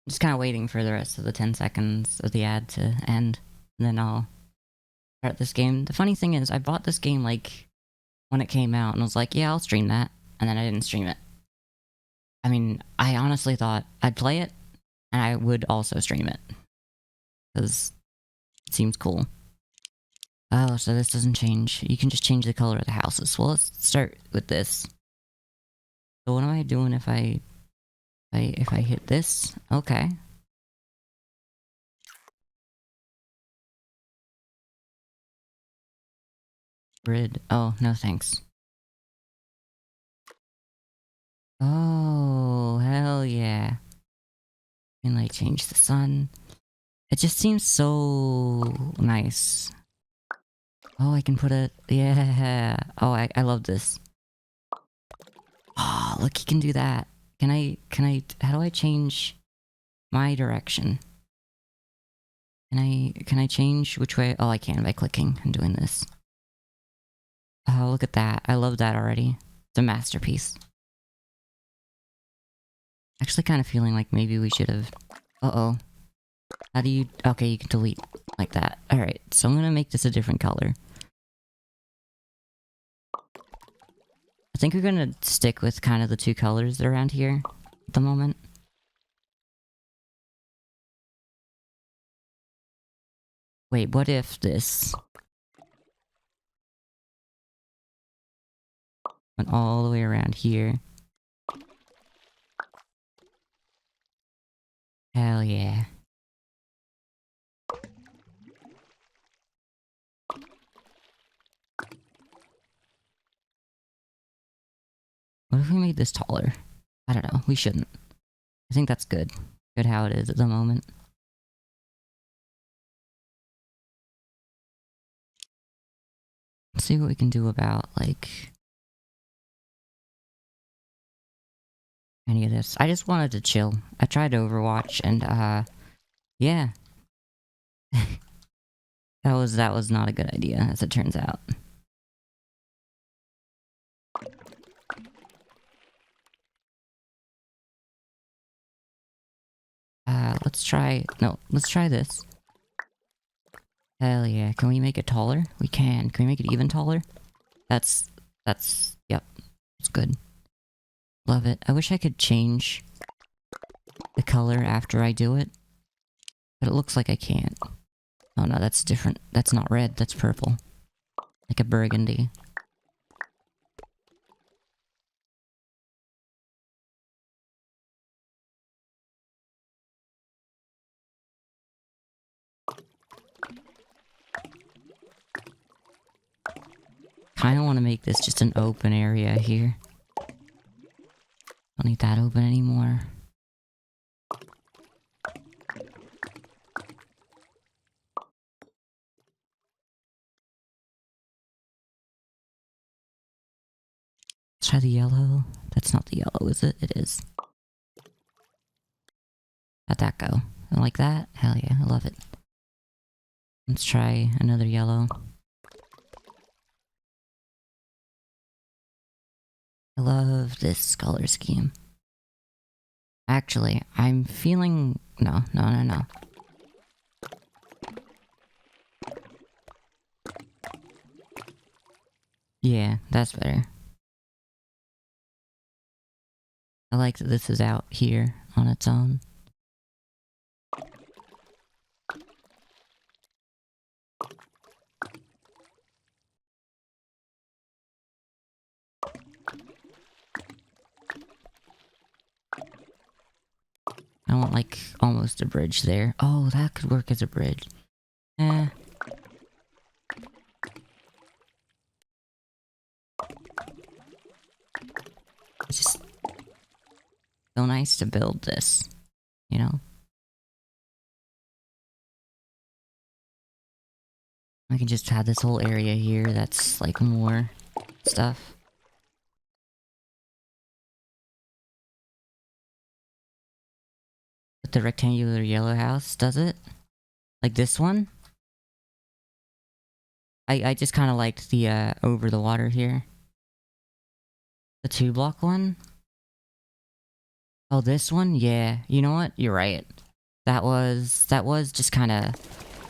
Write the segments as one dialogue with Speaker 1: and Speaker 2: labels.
Speaker 1: Just kind of waiting for the rest of the 10 seconds of the ad to end, and then I'll start this game. The funny thing is, I bought this game like when it came out, and I was like, yeah, I'll stream that, and then I didn't stream it. I mean, I honestly thought I'd play it, and I would also stream it, because it seems cool. Oh, so this doesn't change. You can just change the color of the houses. Well, let's start with this. So what am I doing if I hit this? Okay. Grid. Oh, no thanks. Oh, hell yeah. And like change the sun. It just seems so nice. Oh, I can put it. Yeah. Oh, I love this. Oh, look, he can do that. How do I change my direction? Can I change which way? Oh, I can by clicking and doing this. Oh, look at that. I love that already. It's a masterpiece. Actually kind of feeling like maybe we should have... Uh-oh. How do you... Okay, you can delete like that. Alright, so I'm gonna make this a different color. I think we're gonna stick with kind of the two colors that are around here at the moment. Wait, what if this went all the way around here? Hell yeah. What if we made this taller? I don't know, we shouldn't. I think that's good. Good how it is at the moment. Let's see what we can do about, like... any of this. I just wanted to chill. I tried Overwatch and, yeah. that was not a good idea, as it turns out. Let's try... No, let's try this. Hell yeah. Can we make it taller? We can. Can we make it even taller? That's... Yep. It's good. Love it. I wish I could change the color after I do it. But it looks like I can't. Oh no, that's different. That's not red, that's purple. Like a burgundy. Kinda wanna make this just an open area here. Don't need that open anymore. Let's try the yellow. That's not the yellow, is it? It is. How'd that go? Like that? Hell yeah, I love it. Let's try another yellow. I love this color scheme. Actually, I'm feeling... No. Yeah, that's better. I like that this is out here on its own. I want, like, almost a bridge there. Oh, that could work as a bridge. Eh. It's just so nice to build this, you know? I can just have this whole area here that's, like, more stuff. But the rectangular yellow house, does it? Like this one? I just kind of liked the, over the water here. The 2-block one? Oh, this one? Yeah. You know what? You're right. That was just kind of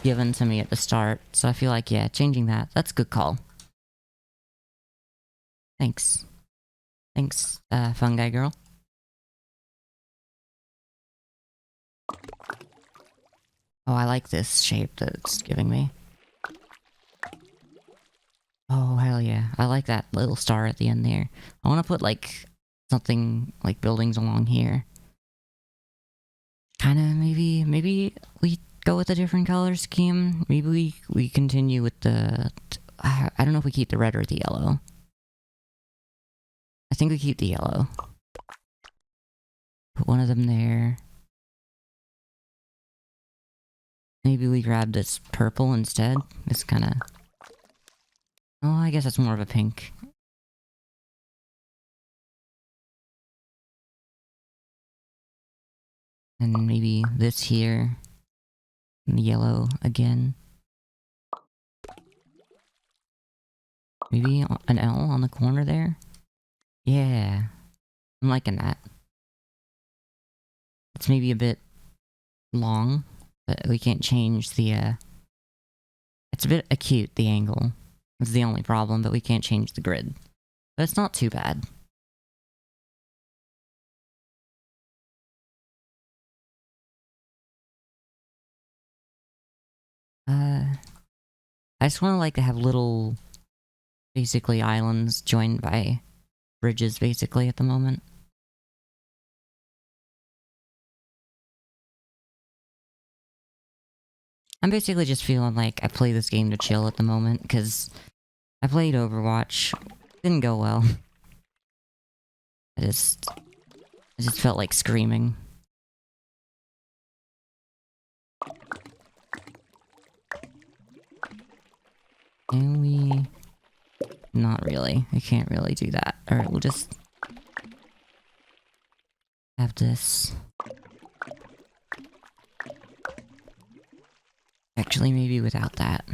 Speaker 1: given to me at the start. So I feel like, yeah, changing that. That's a good call. Thanks. Thanks, fungi girl. Oh, I like this shape that it's giving me. Oh, hell yeah. I like that little star at the end there. I want to put, like, something, like, buildings along here. Kind of, maybe we go with a different color scheme. Maybe we continue with the... I don't know if we keep the red or the yellow. I think we keep the yellow. Put one of them there. Maybe we grab this purple instead. It's kind of... Oh, I guess that's more of a pink. And maybe this here. And the yellow again. Maybe an L on the corner there? Yeah. I'm liking that. It's maybe a bit long, but we can't change the, It's a bit acute, the angle. It's the only problem, but we can't change the grid. But it's not too bad. I just want to, like, to have little, basically, islands joined by bridges, basically, at the moment. I'm basically just feeling like I play this game to chill at the moment, because I played Overwatch. Didn't go well. I just felt like screaming. Can we... Not really. I can't really do that. Alright, we'll just... have this. Actually, maybe without that.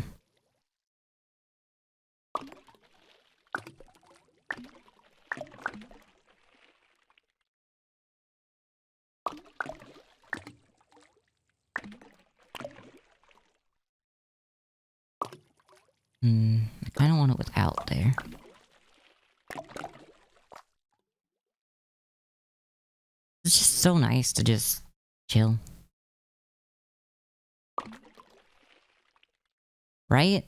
Speaker 1: I kind of want it without there. It's just so nice to just chill. Right?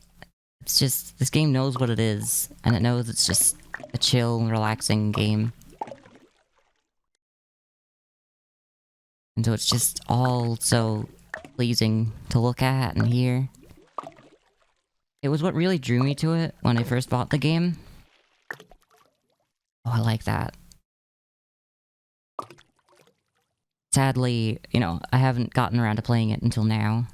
Speaker 1: It's just, this game knows what it is, and it knows it's just a chill, relaxing game. And so it's just all so pleasing to look at and hear. It was what really drew me to it when I first bought the game. Oh, I like that. Sadly, you know, I haven't gotten around to playing it until now.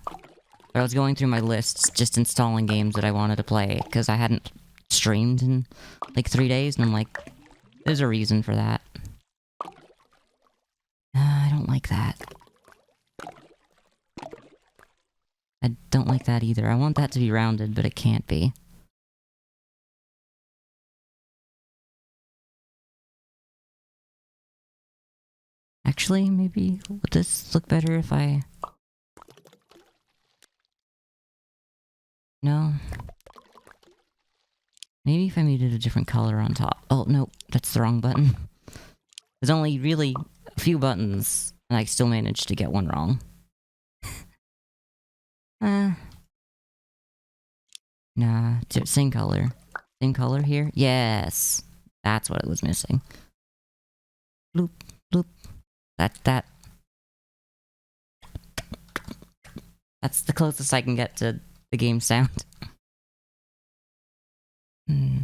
Speaker 1: But I was going through my lists, just installing games that I wanted to play, because I hadn't streamed in, like, 3 days, and I'm like, there's a reason for that. I don't like that. I don't like that either. I want that to be rounded, but it can't be. Actually, maybe would this look better if I... No. Maybe if I made it a different color on top. Oh, no, that's the wrong button. There's only really a few buttons, and I still managed to get one wrong. Nah, same color. Same color here? Yes! That's what it was missing. Bloop, bloop. That. That's the closest I can get to the game sound. Hmm.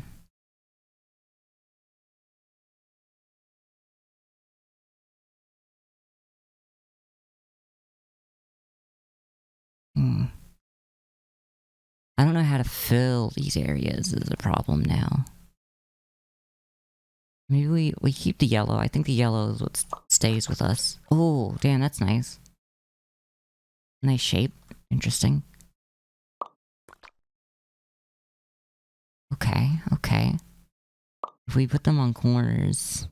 Speaker 1: Hmm. I don't know how to fill these areas is a problem now. Maybe we keep the yellow. I think the yellow is what stays with us. Oh, damn, that's nice. Nice shape. Interesting. Okay, okay. If we put them on corners...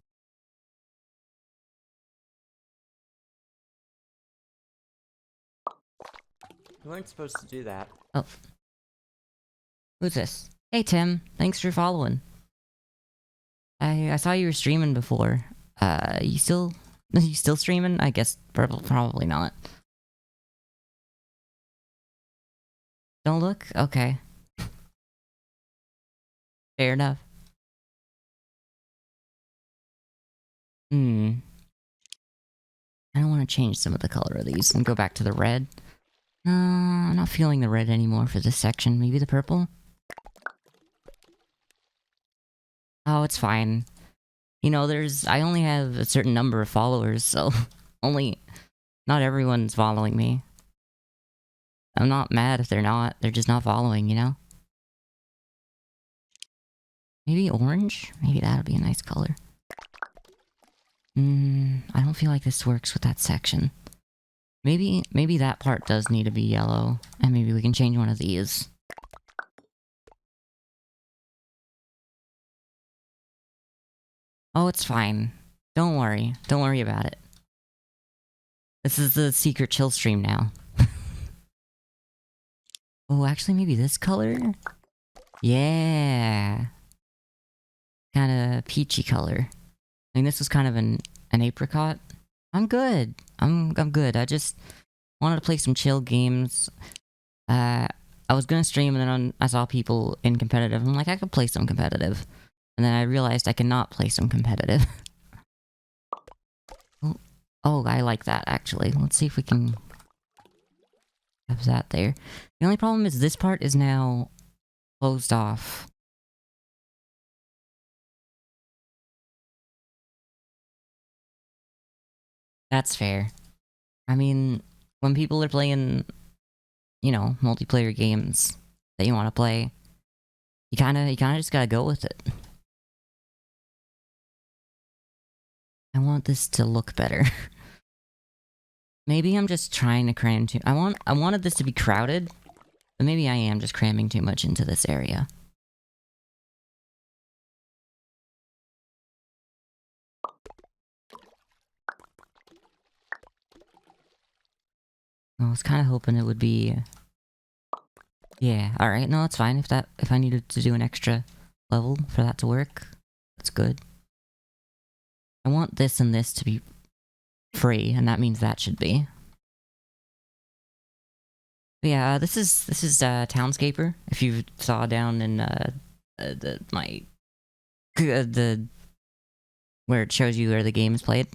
Speaker 1: You weren't supposed to do that. Oh. Who's this? Hey, Tim. Thanks for following. I saw you were streaming before. You still streaming? I guess probably not. Don't look? Okay. Fair enough. I don't want to change some of the color of these and go back to the red. No, I'm not feeling the red anymore for this section. Maybe the purple? Oh, it's fine. You know, I only have a certain number of followers, so not everyone's following me. I'm not mad if they're not. They're just not following, you know? Maybe orange? Maybe that'll be a nice color. I don't feel like this works with that section. Maybe that part does need to be yellow, and maybe we can change one of these. Oh, it's fine. Don't worry. Don't worry about it. This is the secret chill stream now. Oh, actually, maybe this color? Yeah. Kind of peachy color. I mean, this was kind of an apricot. I'm good. I'm good. I just wanted to play some chill games. I was gonna stream, and then I saw people in competitive. I'm like, I could play some competitive. And then I realized I cannot play some competitive. Oh, I like that, actually. Let's see if we can have that there. The only problem is this part is now closed off. That's fair. I mean, when people are playing, you know, multiplayer games that you want to play, you kind of just gotta go with it. I want this to look better. Maybe I'm just trying to cram too. I wanted this to be crowded, but maybe I am just cramming too much into this area. I was kind of hoping it would be... Yeah, alright, no, it's fine. If I needed to do an extra level for that to work, that's good. I want this and this to be free, and that means that should be. But yeah, this is Townscaper. If you saw down in where it shows you where the game is played.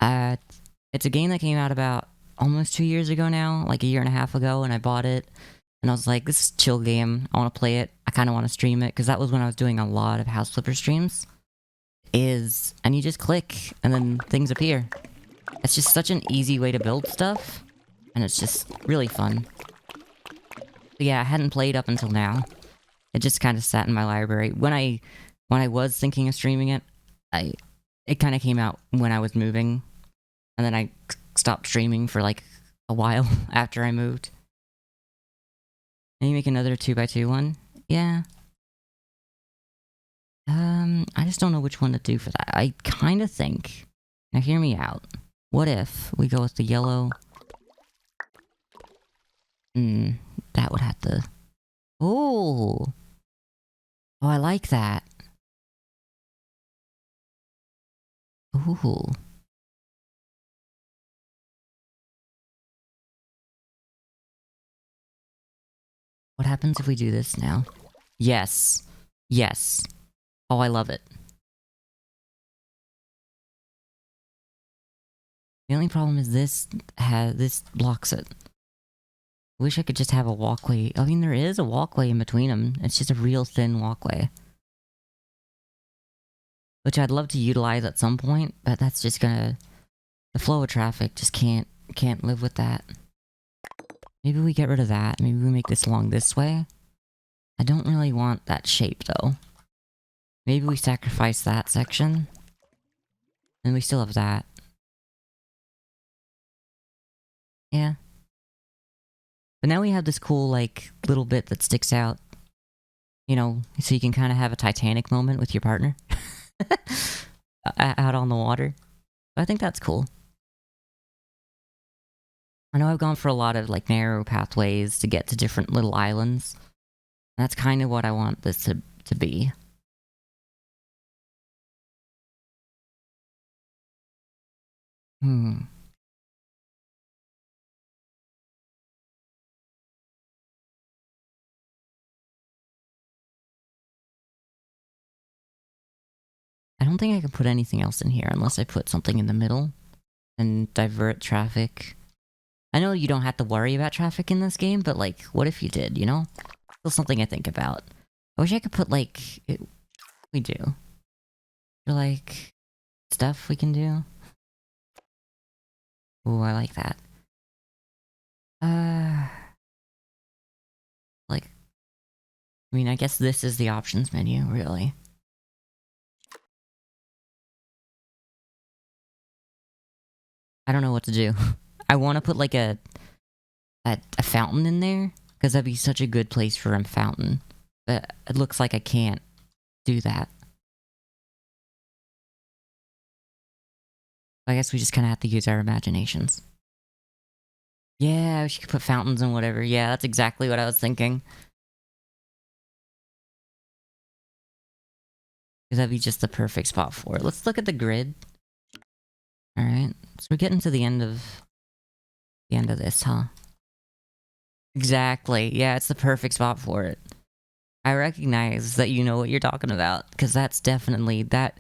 Speaker 1: It's a game that came out about almost 2 years ago now, like a year and a half ago, and I bought it. And I was like, this is a chill game. I want to play it. I kind of want to stream it, because that was when I was doing a lot of House Flipper streams. And you just click, and then things appear. It's just such an easy way to build stuff, and it's just really fun. But yeah, I hadn't played up until now. It just kind of sat in my library. When I was thinking of streaming it, it kind of came out when I was moving, and then I stopped streaming for like a while after I moved. Maybe make another 2x2 one? Yeah. I just don't know which one to do for that. I kind of think... Now hear me out. What if we go with the yellow? That would have to... Oh! Oh, I like that. Ooh. What happens if we do this now? Yes. Yes. Oh, I love it. The only problem is this blocks it. I wish I could just have a walkway. I mean, there is a walkway in between them. It's just a real thin walkway. Which I'd love to utilize at some point, but that's just gonna... The flow of traffic just can't live with that. Maybe we get rid of that. Maybe we make this along this way. I don't really want that shape, though. Maybe we sacrifice that section. And we still have that. Yeah. But now we have this cool, like, little bit that sticks out. You know, so you can kind of have a Titanic moment with your partner. Out on the water. I think that's cool. I know I've gone for a lot of like narrow pathways to get to different little islands. That's kind of what I want this to be. Hmm. I don't think I can put anything else in here unless I put something in the middle and divert traffic. I know you don't have to worry about traffic in this game, but like, what if you did, you know? Still something I think about. I wish I could put like... we do. Like, stuff we can do. Ooh, I like that. Like... I mean, I guess this is the options menu, really. I don't know what to do. I want to put like a fountain in there, because that'd be such a good place for a fountain. But it looks like I can't do that. I guess we just kind of have to use our imaginations. Yeah, we could put fountains and whatever. Yeah, that's exactly what I was thinking. Because that'd be just the perfect spot for it. Let's look at the grid. Alright, so we're getting to the end of this, huh? Exactly. Yeah, it's the perfect spot for it. I recognize that you know what you're talking about, because that's definitely that.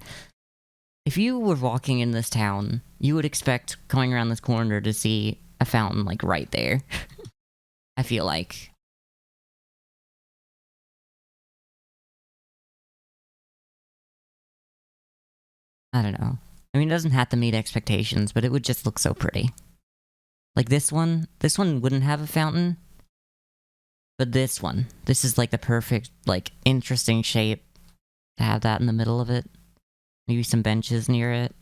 Speaker 1: If you were walking in this town, you would expect coming around this corner to see a fountain, like, right there. I feel like. I don't know. I mean, it doesn't have to meet expectations, but it would just look so pretty. Like this one wouldn't have a fountain. But this is like the perfect, like, interesting shape to have that in the middle of it. Maybe some benches near it.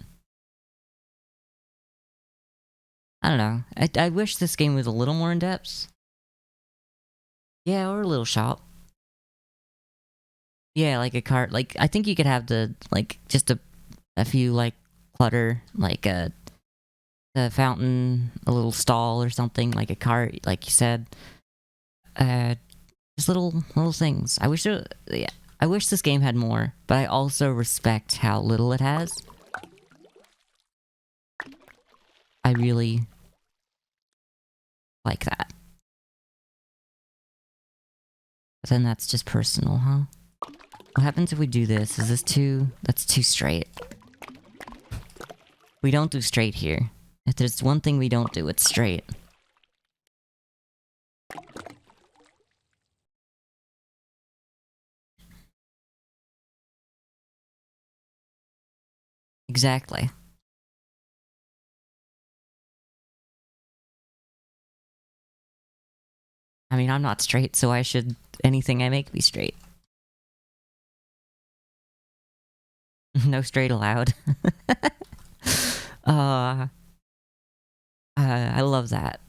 Speaker 1: I don't know. I wish this game was a little more in depth. Yeah, or a little shop. Yeah, like a cart. Like, I think you could have the, like, just a few, like, clutter, like a fountain, a little stall or something, like a cart, like you said. Just little things. Yeah. I wish this game had more, but I also respect how little it has. I really like that. But then that's just personal, huh? What happens if we do this? Is this too... That's too straight. We don't do straight here. If there's one thing we don't do, it's straight. Exactly. I mean, I'm not straight, so I should... Anything I make be straight. No straight allowed. I love that.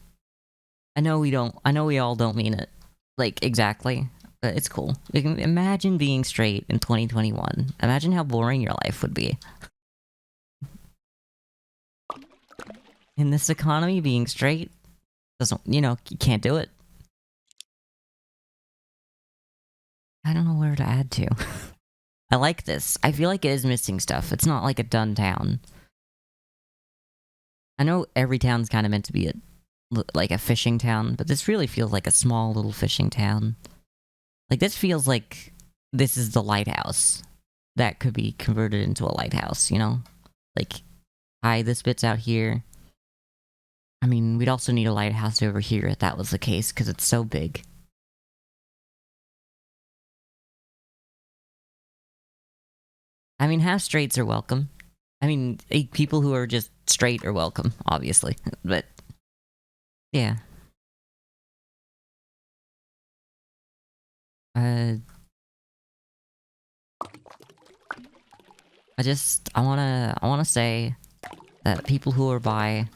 Speaker 1: I know we all don't mean it, like, exactly, but it's cool. Imagine being straight in 2021. Imagine how boring your life would be. In this economy, being straight doesn't, you can't do it. I don't know where to add to. I like this. I feel like it is missing stuff. It's not like a done town. I know every town's kind of meant to be like a fishing town, but this really feels like a small little fishing town. Like, this feels like this is the lighthouse that could be converted into a lighthouse, you know? Like, hi, this bit's out here. I mean, we'd also need a lighthouse over here if that was the case, because it's so big. I mean, half straights are welcome. I mean, people who are just straight are welcome, obviously. But, yeah. Uh, I wanna say that people who are bi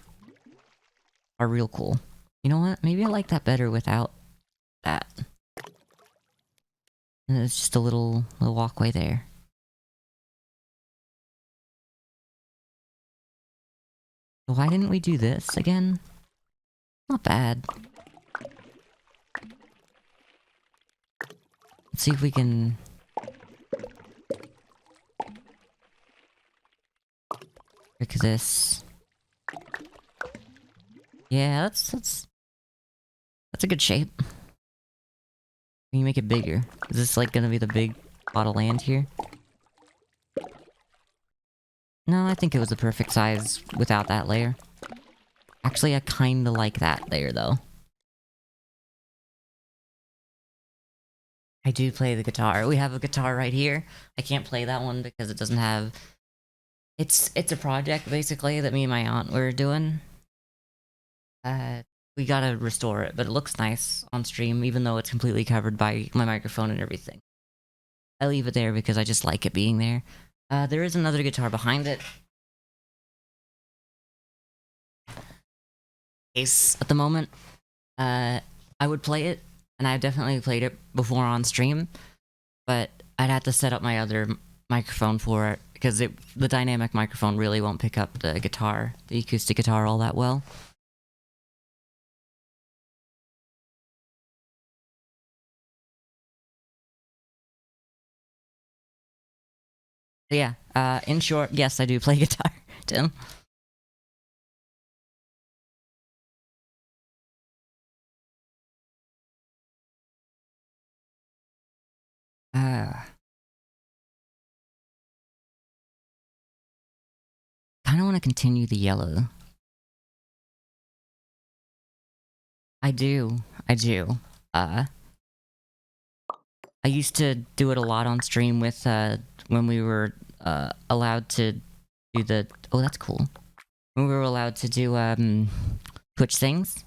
Speaker 1: are real cool. You know what? Maybe I like that better without that. And it's just a little walkway there. Why didn't we do this again? not bad. Let's see if we can... Look at this. Yeah, that's a good shape. Can you make it bigger? Is this like gonna be the big plot of land here? No, I think it was the perfect size without that layer. Actually, I kinda like that layer though. I do play the guitar. We have a guitar right here. I can't play that one because it doesn't have... It's a project, basically, that me and my aunt were doing. We gotta restore it, but it looks nice on stream, even though it's completely covered by my microphone and everything. I leave it there because I just like it being there. There is another guitar behind it. Case at the moment. I would play it, and I've definitely played it before on stream, but I'd have to set up my other microphone for it, because the dynamic microphone really won't pick up the guitar, the acoustic guitar, all that well. So yeah, in short, yes, I do play guitar, Tim. Kind of want to continue the yellow. I do. I used to do it a lot on stream with, when we were, allowed to do the... Oh, that's cool. When we were allowed to do, Twitch things.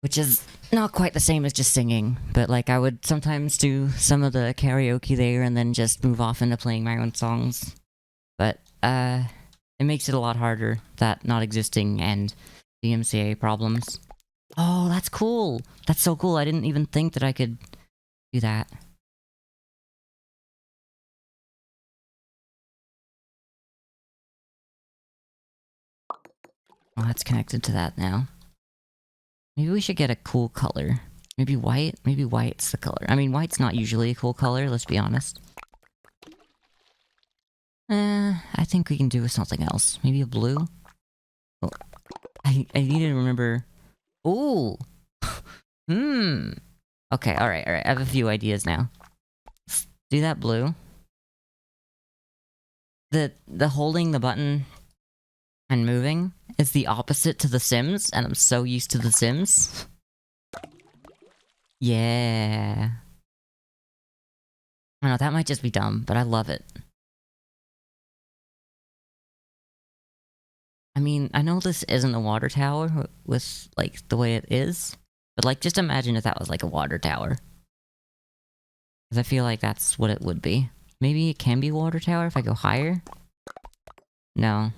Speaker 1: Which is not quite the same as just singing, but, like, I would sometimes do some of the karaoke there and then just move off into playing my own songs. But, it makes it a lot harder, that not existing and the MCA problems. Oh, that's cool! That's so cool, I didn't even think that I could do that. Oh, that's connected to that now. Maybe we should get a cool color. Maybe white? Maybe white's the color. I mean, white's not usually a cool color, let's be honest. I think we can do with something else. Maybe a blue? Oh, I need to remember... Ooh! Okay, alright. I have a few ideas now. Let's do that blue. The holding the button and moving is the opposite to The Sims, and I'm so used to The Sims. Yeah. I don't know, that might just be dumb, but I love it. I mean, I know this isn't a water tower with, like, the way it is, but, like, just imagine if that was, like, a water tower. Because I feel like that's what it would be. Maybe it can be a water tower if I go higher? No.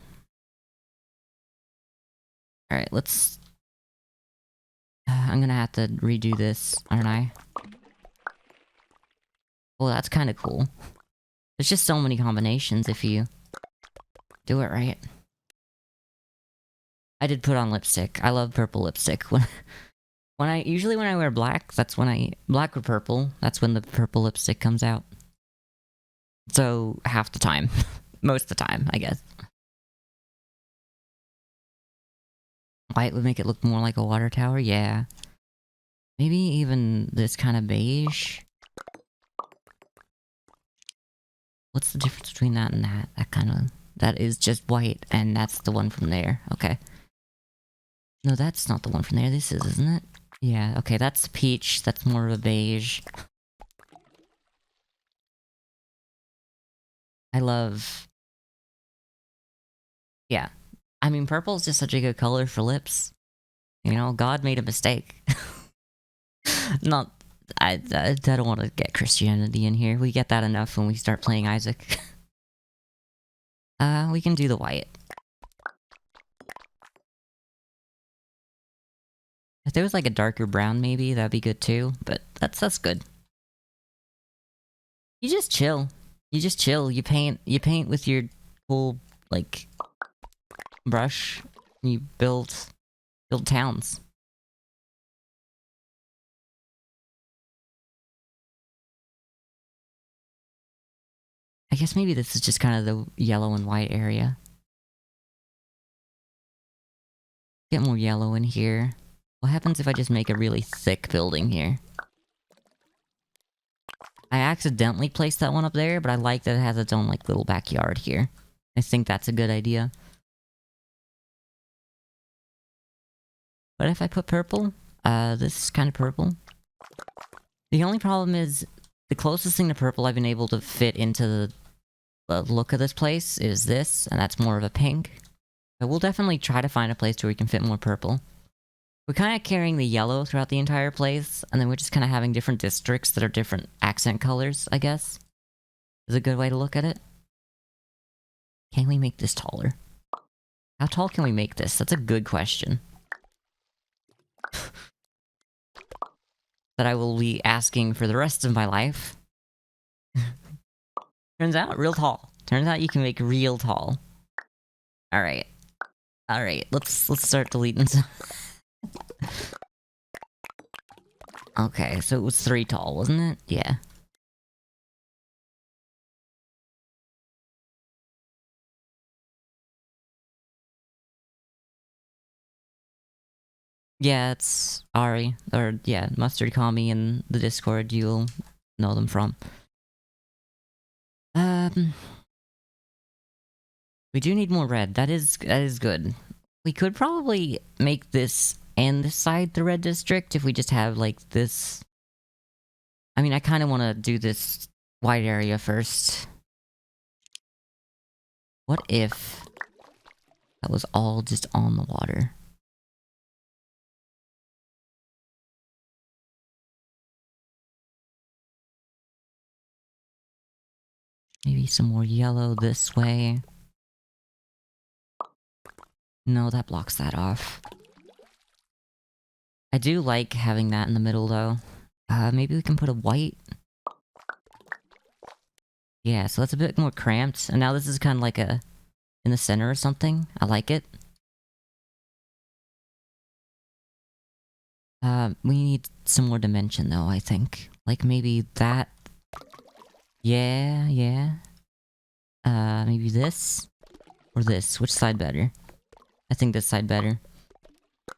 Speaker 1: Alright, let's... I'm gonna have to redo this, aren't I? Well, that's kinda cool. There's just so many combinations if you do it right. I did put on lipstick. I love purple lipstick. Usually when I wear black, that's when black or purple, that's when the purple lipstick comes out. So, half the time. Most of the time, I guess. White would make it look more like a water tower, yeah. Maybe even this kind of beige? What's the difference between that and that? That is just white, and that's the one from there. Okay. No, that's not the one from there. This is, isn't it? Yeah, okay, that's peach. That's more of a beige. I love... Yeah. I mean, purple is just such a good color for lips. You know, God made a mistake. Not... I don't want to get Christianity in here. We get that enough when we start playing Isaac. We can do the white. If there was like a darker brown maybe, that'd be good too, but that's good. You just chill. You just chill. You paint with your cool, like, brush. You build Build towns. I guess maybe this is just kind of the yellow and white area. Get more yellow in here. What happens if I just make a really thick building here? I accidentally placed that one up there, but I like that it has its own, like, little backyard here. I think that's a good idea. What if I put purple? This is kind of purple. The only problem is, the closest thing to purple I've been able to fit into the look of this place is this, and that's more of a pink. But we'll definitely try to find a place where we can fit more purple. We're kind of carrying the yellow throughout the entire place, and then we're just kind of having different districts that are different accent colors, I guess. Is a good way to look at it. Can we make this taller? How tall can we make this? That's a good question. That I will be asking for the rest of my life. Turns out, real tall. Turns out you can make real tall. Alright. Alright, let's start deleting some. Okay, so it was 3 tall, wasn't it? Yeah. Yeah, it's Ari. Or, yeah, Mustard Kami in the Discord, you'll know them from. We do need more red. That is good. We could probably make this and this side the red district if we just have, like, this. I mean, I kind of want to do this white area first. What if that was all just on the water? Maybe some more yellow this way. No, that blocks that off. I do like having that in the middle, though. Maybe we can put a white. Yeah, so that's a bit more cramped. And now this is kind of like a... in the center or something. I like it. We need some more dimension, though, I think. Like, maybe that... Yeah, yeah. Maybe this? Or this? Which side better? I think this side better.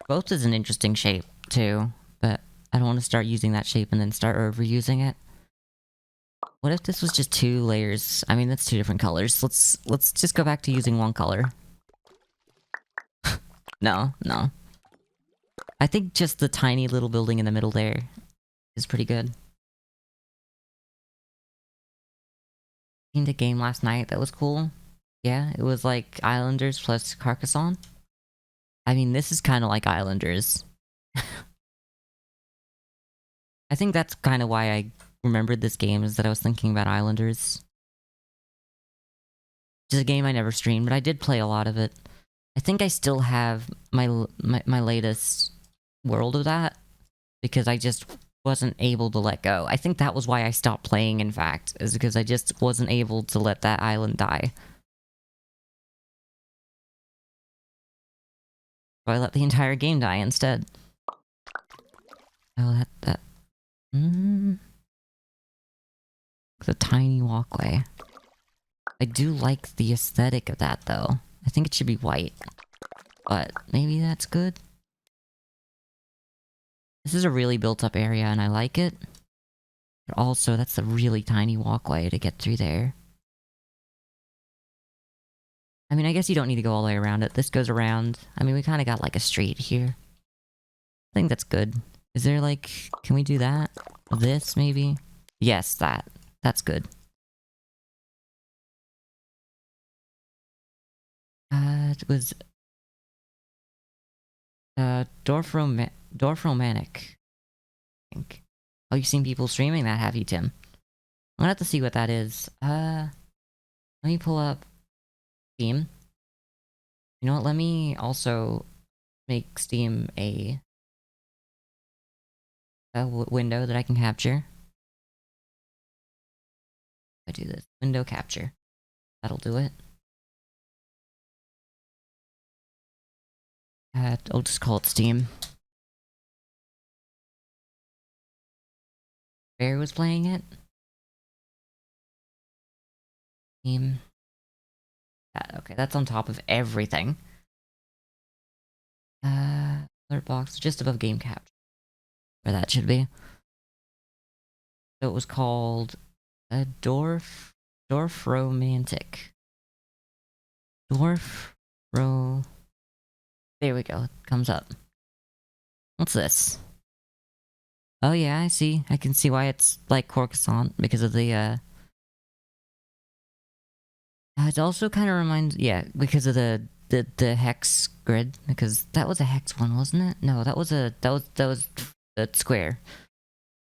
Speaker 1: Both is an interesting shape, too. But I don't want to start using that shape and then start overusing it. What if this was just 2 layers? I mean, that's 2 different colors. Let's just go back to using 1 color. No. I think just the tiny little building in the middle there is pretty good. Seen the game last night, that was cool. Yeah, it was like Islanders plus Carcassonne. I mean, this is kind of like Islanders. I think that's kind of why I remembered this game, is that I was thinking about Islanders. It's a game I never streamed, but I did play a lot of it. I think I still have my latest world of that, because I just wasn't able to let go. I think that was why I stopped playing, in fact, is because I just wasn't able to let that island die. So I let the entire game die instead. Oh, that... It's a tiny walkway. I do like the aesthetic of that, though. I think it should be white. But maybe that's good. This is a really built-up area, and I like it. But also, that's a really tiny walkway to get through there. I mean, I guess you don't need to go all the way around it. This goes around. I mean, we kind of got, like, a street here. I think that's good. Is there, like... Can we do that? This, maybe? Yes, that. That's good. It was... Dorfromanic. I think. Oh, you've seen people streaming that, have you, Tim? I'm gonna have to see what that is. Let me pull up Steam. You know what, let me also make Steam a window that I can capture. I do this. Window capture. That'll do it. I'll just call it Steam. Bear was playing it. Steam. Okay, that's on top of everything. Alert box just above game capture, where that should be. So it was called a Dwarf Romantic. Dwarf Ro. There we go. It comes up. What's this? Oh yeah, I see. I can see why it's like Coruscant because of the it also kind of reminds, yeah, because of the hex grid, because that was a hex one, wasn't it? No, that was a square.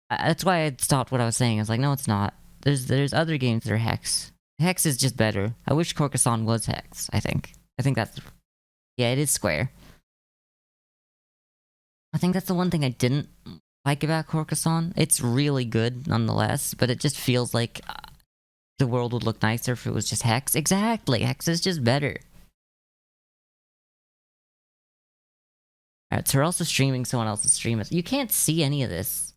Speaker 1: That's why I stopped what I was saying. I was like, no, it's not. There's other games that are hex. Hex is just better. I wish Coruscant was hex. I think that's, yeah, it is square. I think that's the one thing I didn't like about Coruscant. It's really good nonetheless, but it just feels like the world would look nicer if it was just hex. Exactly, hex is just better. Alright, so we're also streaming someone else's stream. You can't see any of this.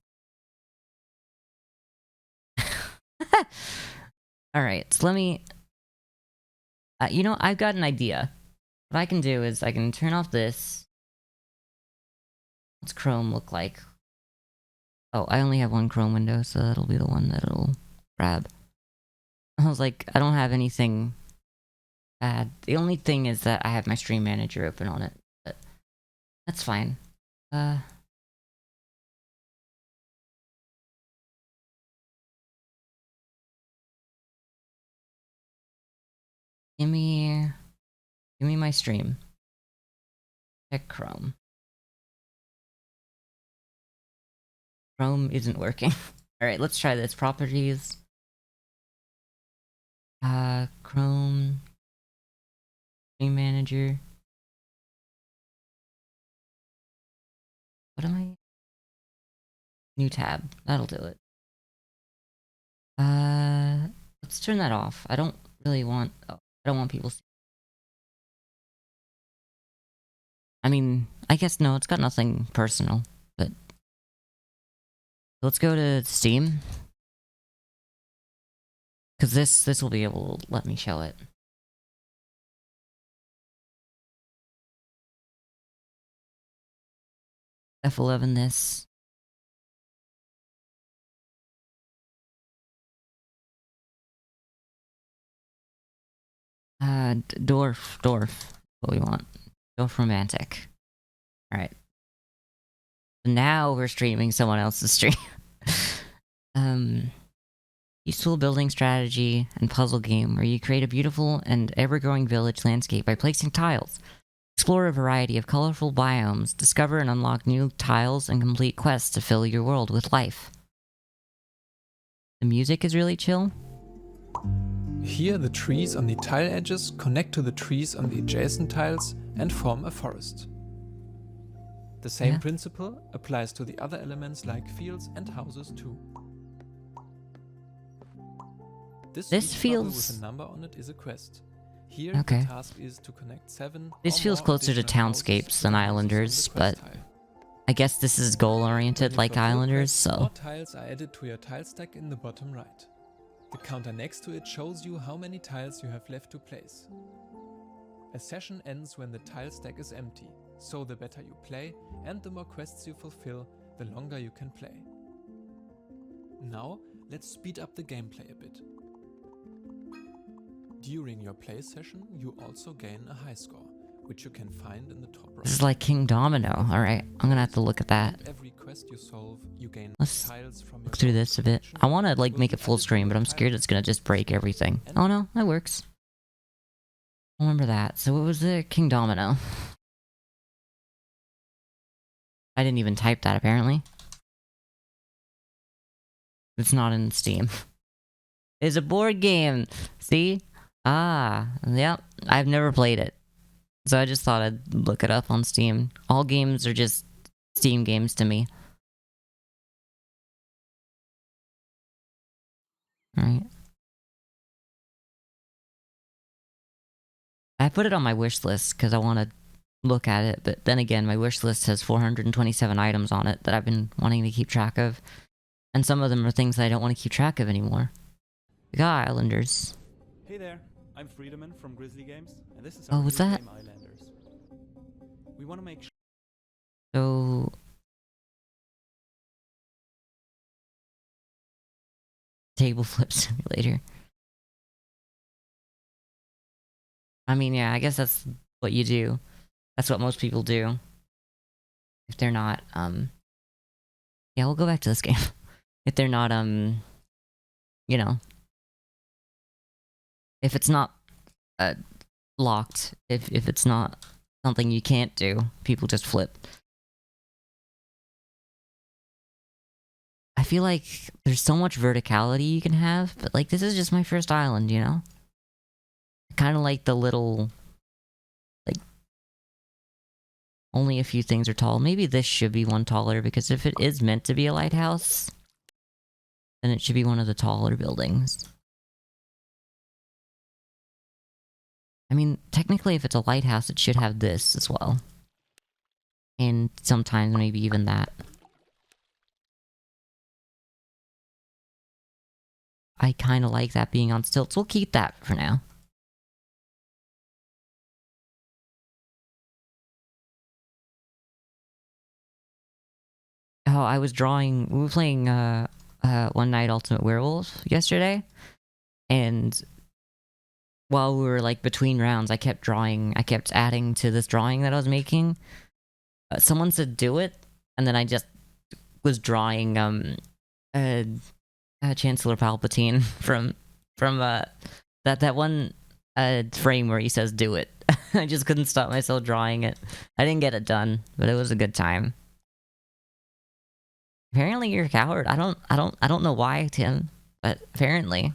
Speaker 1: Alright, so let me... you know, I've got an idea. What I can do is I can turn off this. What's Chrome look like? Oh, I only have one Chrome window, so that'll be the one that it'll grab. I was like, I don't have anything bad. The only thing is that I have my stream manager open on it, but that's fine. Give me my stream. Check Chrome. Chrome isn't working. Alright, let's try this. Properties. Chrome. Stream manager. What am I? New tab. That'll do it. Let's turn that off. I don't really want... Oh, I don't want people to see. I mean, I guess no, it's got nothing personal, but... Let's go to Steam. Because this will be able to let me show it. F11 this. Dwarf. What we want. Dwarf Romantic. Alright. Now we're streaming someone else's stream. Useful building strategy and puzzle game where you create a beautiful and ever-growing village landscape by placing tiles. Explore a variety of colorful biomes, discover and unlock new tiles, and complete quests to fill your world with life. The music is really chill.
Speaker 2: Here the trees on the tile edges connect to the trees on the adjacent tiles and form a forest. The same principle applies to the other elements like fields and houses too. This feels with a number on it is a quest. Here the task is to connect 7.
Speaker 1: This feels closer to Townscapes than Islanders, but I guess this is goal-oriented like Islanders, so...
Speaker 2: More tiles are added to your tile stack in the bottom right. The counter next to it shows you how many tiles you have left to place. A session ends when the tile stack is empty, so the better you play and the more quests you fulfill, the longer you can play. Now, let's speed up the gameplay a bit. During your play session, you also gain a high score, which you can find in the top right.
Speaker 1: This is like King Domino. Alright, I'm gonna have to look at that.
Speaker 2: Every quest you solve, you gain
Speaker 1: Let's
Speaker 2: tiles from
Speaker 1: look through this a bit. I want to like make it full screen, but I'm scared it's gonna just break everything. Oh no, that works. I remember that. So what was the King Domino? I didn't even type that apparently. It's not in Steam. It's a board game. See? Ah, yep. I've never played it. So I just thought I'd look it up on Steam. All games are just Steam games to me. Alright. I put it on my wish list because I want to look at it. But then again, my wish list has 427 items on it that I've been wanting to keep track of. And some of them are things that I don't want to keep track of anymore. We got Islanders.
Speaker 3: Hey there, I'm Friedemann from Grizzly Games, and this is
Speaker 1: Oh,
Speaker 3: our
Speaker 1: what's
Speaker 3: new
Speaker 1: that?
Speaker 3: game Islanders. We want to make sure
Speaker 1: So... Table flip simulator. I mean, yeah, I guess that's what you do. That's what most people do. If they're not, yeah, we'll go back to this game. If they're not, you know, if it's not, locked, if it's not something you can't do, people just flip. I feel like there's so much verticality you can have, but like, this is just my first island, you know? Kind of like the little, like, only a few things are tall. Maybe this should be one taller, because if it is meant to be a lighthouse, then it should be one of the taller buildings. I mean, technically, if it's a lighthouse, it should have this as well. And sometimes maybe even that. I kind of like that being on stilts. We'll keep that for now. Oh, I was drawing... We were playing, One Night Ultimate Werewolf yesterday. And while we were, like, between rounds, I kept drawing... I kept adding to this drawing that I was making. Someone said, do it. And then I just was drawing, Chancellor Palpatine from that one frame where he says "do it." I just couldn't stop myself drawing it. I didn't get it done, but it was a good time. Apparently, you're a coward. I don't know why, Tim, but apparently.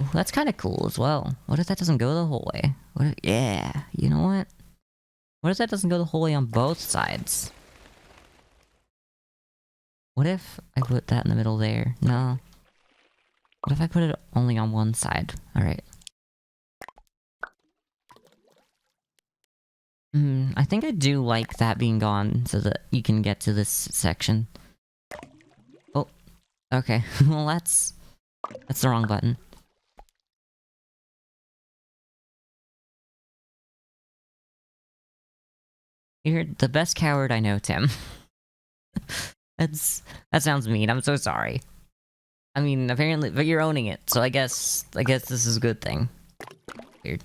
Speaker 1: Ooh, that's kind of cool as well. What if that doesn't go the whole way? What if, yeah, you know what? What if that doesn't go the whole way on both sides? What if I put that in the middle there? No. What if I put it only on one side? Alright. I think I do like that being gone so that you can get to this section. Oh. Okay. Well, that's the wrong button. You're the best coward I know, Tim. That sounds mean. I'm so sorry. I mean, apparently, but you're owning it, so I guess this is a good thing. Weird.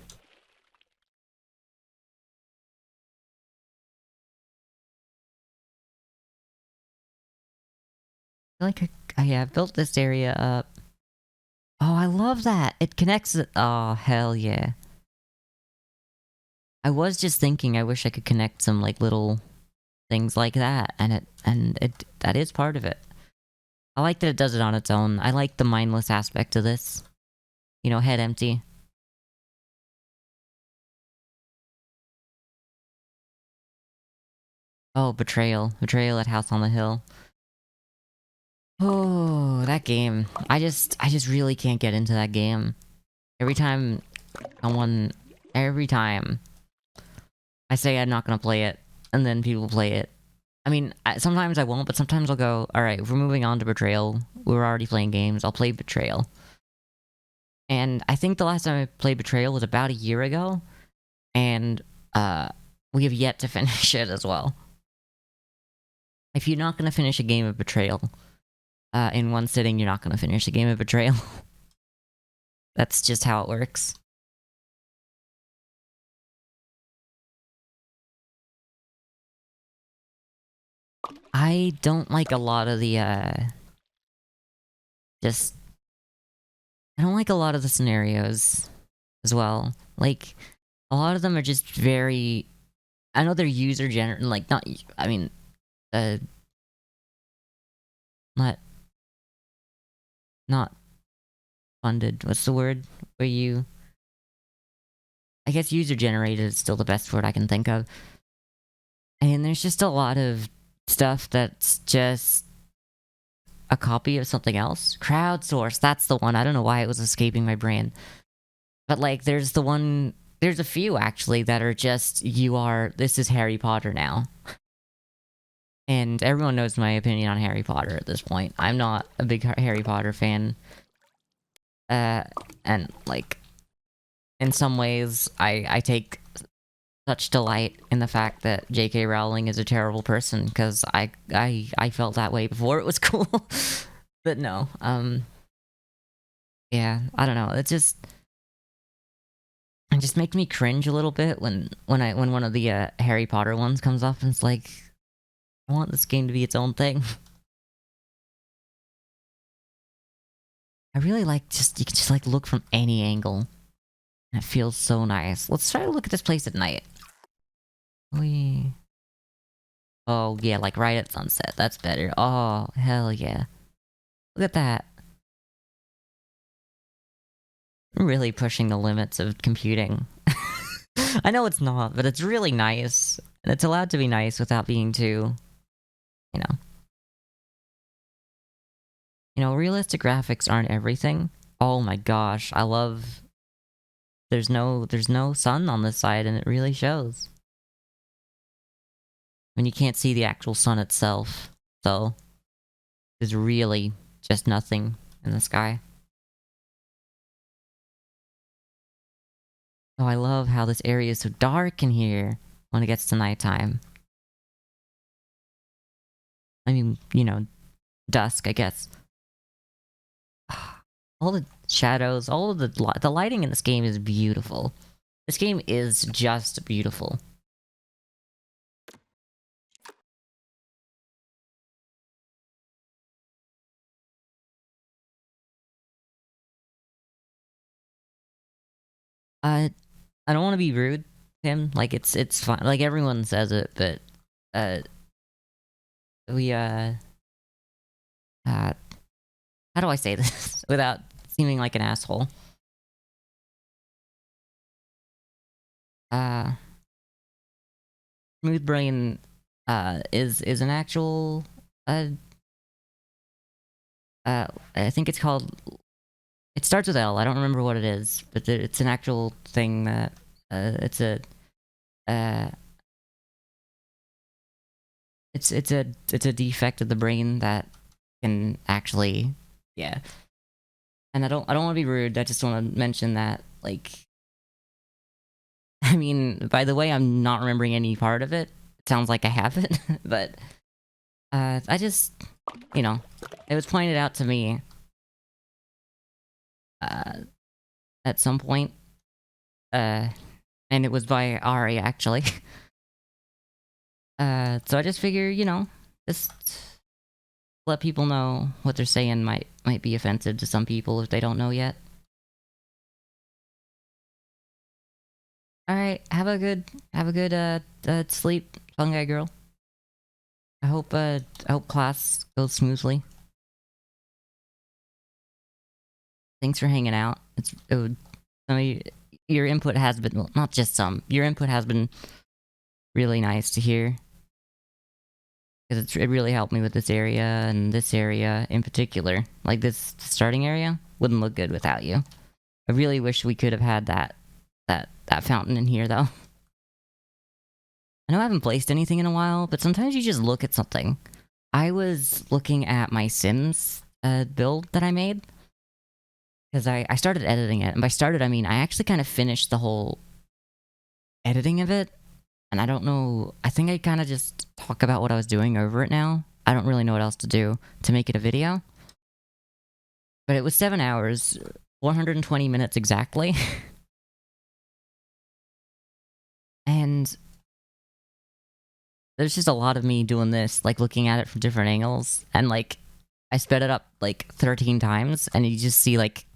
Speaker 1: I feel like I've built this area up. Oh, I love that. It connects it. Oh, hell yeah. I was just thinking I wish I could connect some like little things like that, and that is part of it. I like that it does it on its own. I like the mindless aspect of this. You know, head empty. Oh, Betrayal. Betrayal at House on the Hill. Oh, that game. I just really can't get into that game. Every time I say I'm not gonna play it, and then people play it. I mean, sometimes I won't, but sometimes I'll go, alright, if we're moving on to Betrayal, we're already playing games, I'll play Betrayal. And I think the last time I played Betrayal was about a year ago, and, we have yet to finish it as well. If you're not gonna finish a game of Betrayal, in one sitting, you're not gonna finish a game of Betrayal. That's just how it works. I don't like a lot of the, just... I don't like a lot of the scenarios as well. Like, a lot of them are just very... I know they're user-generated, like, not... I mean, not funded. What's the word? Where you... I guess user-generated is still the best word I can think of. And there's just a lot of stuff that's just a copy of something else. Crowdsourced, that's the one. I don't know why it was escaping my brain. But, like, there's the one There's a few actually that are just this is Harry Potter now. And everyone knows my opinion on Harry Potter at this point. I'm not a big Harry Potter fan. And like in some ways I take such delight in the fact that J.K. Rowling is a terrible person, because I felt that way before it was cool. But no, yeah, I don't know. It just makes me cringe a little bit when one of the Harry Potter ones comes up, and it's like, I want this game to be its own thing. I really like you can just like look from any angle. And it feels so nice. Let's try to look at this place at night. Oh yeah, like right at sunset. That's better. Oh, hell yeah. Look at that. I'm really pushing the limits of computing. I know it's not, but it's really nice. And it's allowed to be nice without being too, you know. Realistic graphics aren't everything. Oh my gosh, I love... There's no sun on this side, and it really shows. When you can't see the actual sun itself, so there's really just nothing in the sky. Oh, I love how this area is so dark in here when it gets to nighttime. I mean, dusk, I guess. All the shadows, all of the lighting in this game is beautiful. This game is just beautiful. I don't want to be rude to him. Like, it's fine. Like, everyone says it, but we how do I say this without seeming like an asshole? Smooth Brain is an actual I think it's called... It starts with L. I don't remember what it is, but it's an actual thing that it's a defect of the brain that can actually... Yeah. And I don't want to be rude. I just want to mention that, like, I mean, by the way, I'm not remembering any part of it. It sounds like I haven't, but I just, it was pointed out to me at some point, and it was by Ari, actually. So I just figure, just let people know what they're saying might be offensive to some people if they don't know yet. Alright, have a good sleep, fungi girl. I hope class goes smoothly. Thanks for hanging out. Your input has been, well, not just some, your input has been really nice to hear. Because it really helped me with this area, and this area in particular. Like, this starting area wouldn't look good without you. I really wish we could have had that fountain in here, though. I know I haven't placed anything in a while, but sometimes you just look at something. I was looking at my Sims build that I made, because I started editing it. And by started, I mean I actually kind of finished the whole editing of it. And I don't know, I think I kind of just talk about what I was doing over it now. I don't really know what else to do to make it a video. But it was 7 hours, 120 minutes exactly. And there's just a lot of me doing this, like looking at it from different angles. And like, I sped it up like 13 times, and you just see like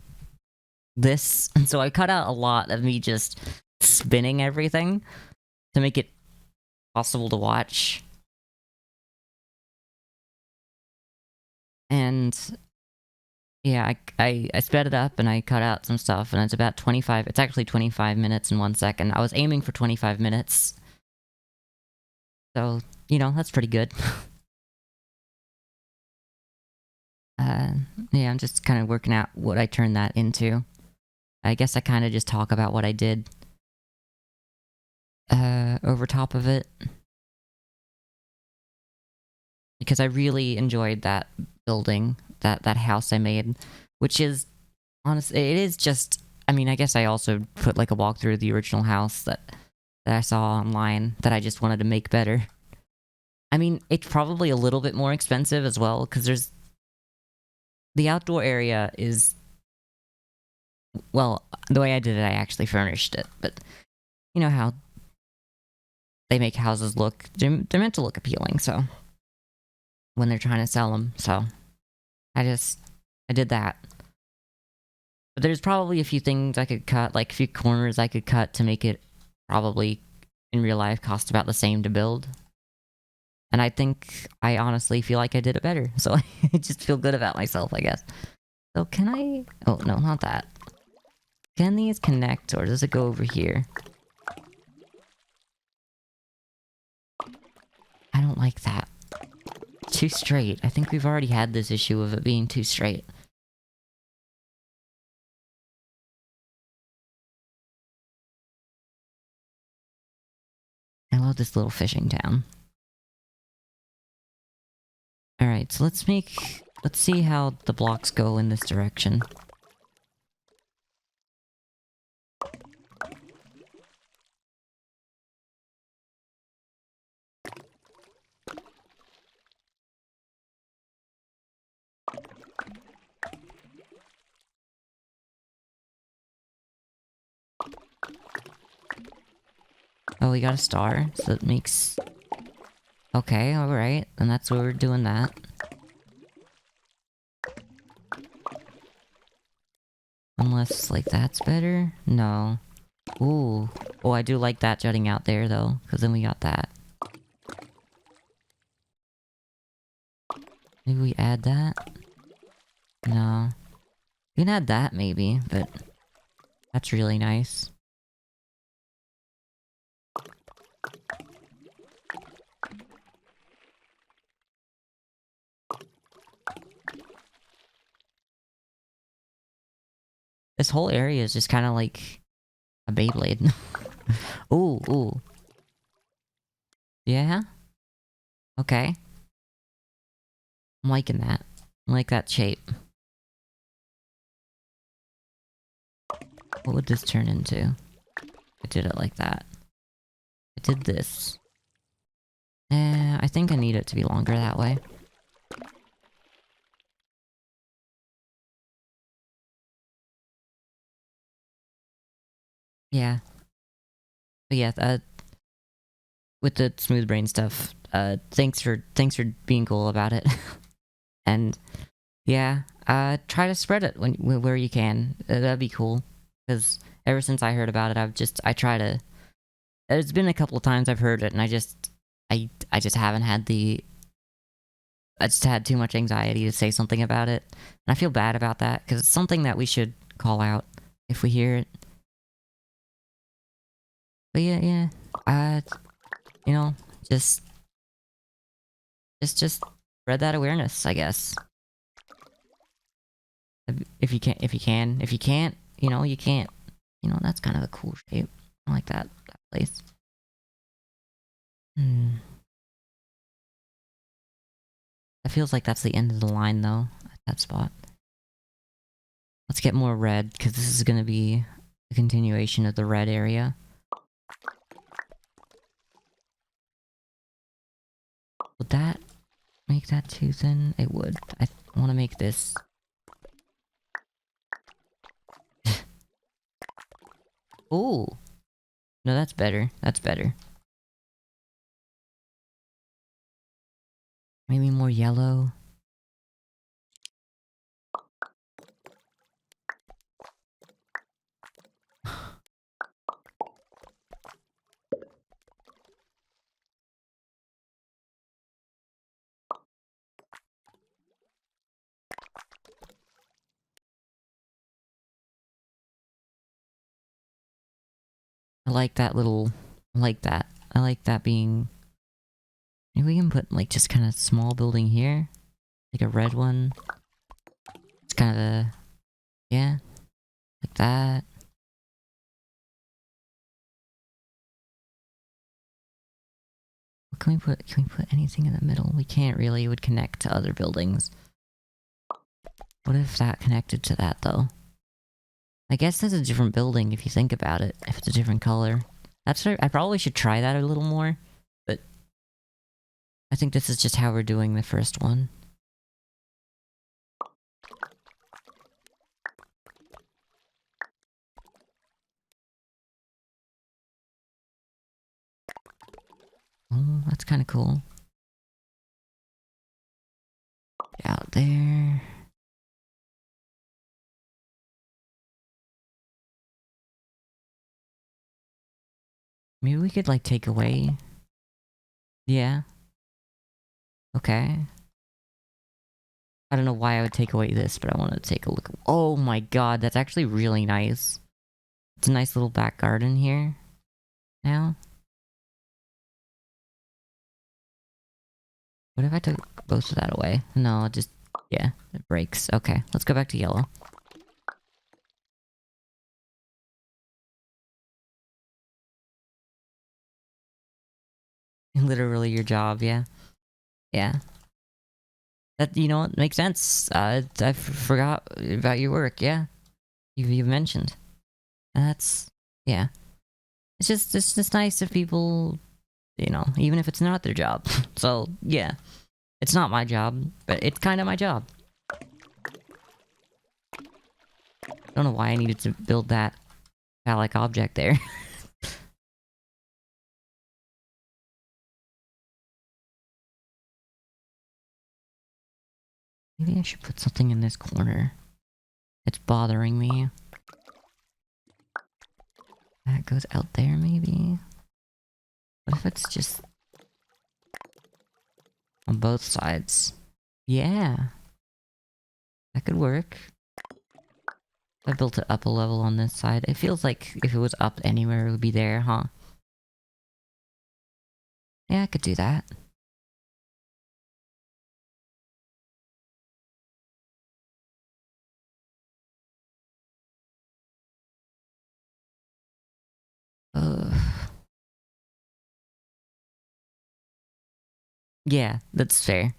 Speaker 1: this. And so I cut out a lot of me just spinning everything to make it possible to watch. And yeah, I sped it up and I cut out some stuff, and it's about 25, it's actually 25 minutes and 1 second. I was aiming for 25 minutes. So, that's pretty good. Yeah, I'm just kind of working out what I turned that into. I guess I kind of just talk about what I did. over top of it. Because I really enjoyed that building, that house I made, which is, honestly, it is just, I mean, I guess I also put like a walkthrough of the original house that I saw online that I just wanted to make better. I mean, it's probably a little bit more expensive as well, because there's, the outdoor area is, well, the way I did it, I actually furnished it, but you know how they make houses look, they're meant to look appealing, so, when they're trying to sell them, so, I did that. But there's probably a few things I could cut, like a few corners I could cut to make it probably, in real life, cost about the same to build. And I think, I honestly feel like I did it better, so I just feel good about myself, I guess. So can I... oh, no, not that. Can these connect, or does it go over here? I don't like that. Too straight. I think we've already had this issue of it being too straight. I love this little fishing town. Alright, so let's see how the blocks go in this direction. Oh, we got a star, so it makes... okay, alright, and that's where we're doing that. Unless, like, that's better? No. Ooh. Oh, I do like that jutting out there, though, because then we got that. Maybe we add that? No. We can add that, maybe, but... that's really nice. This whole area is just kind of like a Beyblade. Ooh, ooh. Yeah? Okay. I'm liking that. I like that shape. What would this turn into? I did it like that. I did this. I think I need it to be longer that way. Yeah. But yeah, with the smooth brain stuff, thanks for being cool about it. And yeah, try to spread it where you can. That'd be cool. Because ever since I heard about it, I try to... it's been a couple of times I've heard it, and I just haven't had the... I just had too much anxiety to say something about it. And I feel bad about that, because it's something that we should call out if we hear it. But yeah, you know, just spread that awareness, I guess. If you can't, you know, you can't. You know, that's kind of a cool shape. I like that place. It feels like that's the end of the line, though, at that spot. Let's get more red, because this is going to be a continuation of the red area. Would that make that too thin? It would. I want to make this... ooh! No, that's better. That's better. Maybe more yellow. I like that little... I like that. I like that being... maybe we can put, like, just kind of small building here. Like a red one. It's kind of a... yeah. Like that. Can we put anything in the middle? We can't really. It would connect to other buildings. What if that connected to that, though? I guess that's a different building if you think about it. If it's a different color. That's right. I probably should try that a little more. But I think this is just how we're doing the first one. Oh, that's kind of cool. Out there. Maybe we could, like, take away... Yeah. Okay. I don't know why I would take away this, but I want to take a look. Oh my god, that's actually really nice. It's a nice little back garden here. Now. What if I took both of that away? No, just... Yeah, it breaks. Okay, let's go back to yellow. Literally your job, yeah. Yeah. That, you know what, makes sense. I forgot about your work, yeah. You mentioned. That's... Yeah. It's just nice if people... You know, even if it's not their job. So, yeah. It's not my job, but it's kind of my job. I don't know why I needed to build that phallic object there. Maybe I should put something in this corner. It's bothering me. That goes out there, maybe? What if it's just... on both sides? Yeah. That could work. I built it up a level on this side. It feels like if it was up anywhere, it would be there, huh? Yeah, I could do that. Yeah, that's fair.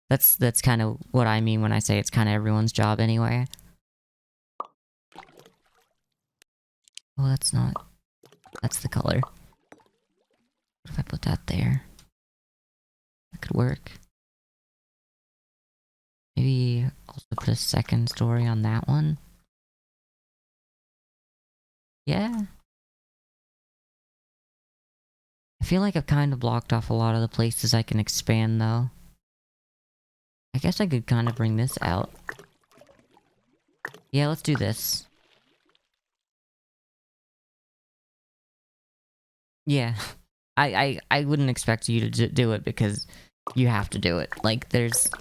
Speaker 1: That's kind of what I mean when I say it's kind of everyone's job anyway. Oh, that's not... That's the color. What if I put that there? That could work. Maybe also put a second story on that one. Yeah. I feel like I've kind of blocked off a lot of the places I can expand, though. I guess I could kind of bring this out. Yeah, let's do this. Yeah. I wouldn't expect you to do it because you have to do it. Like, there's...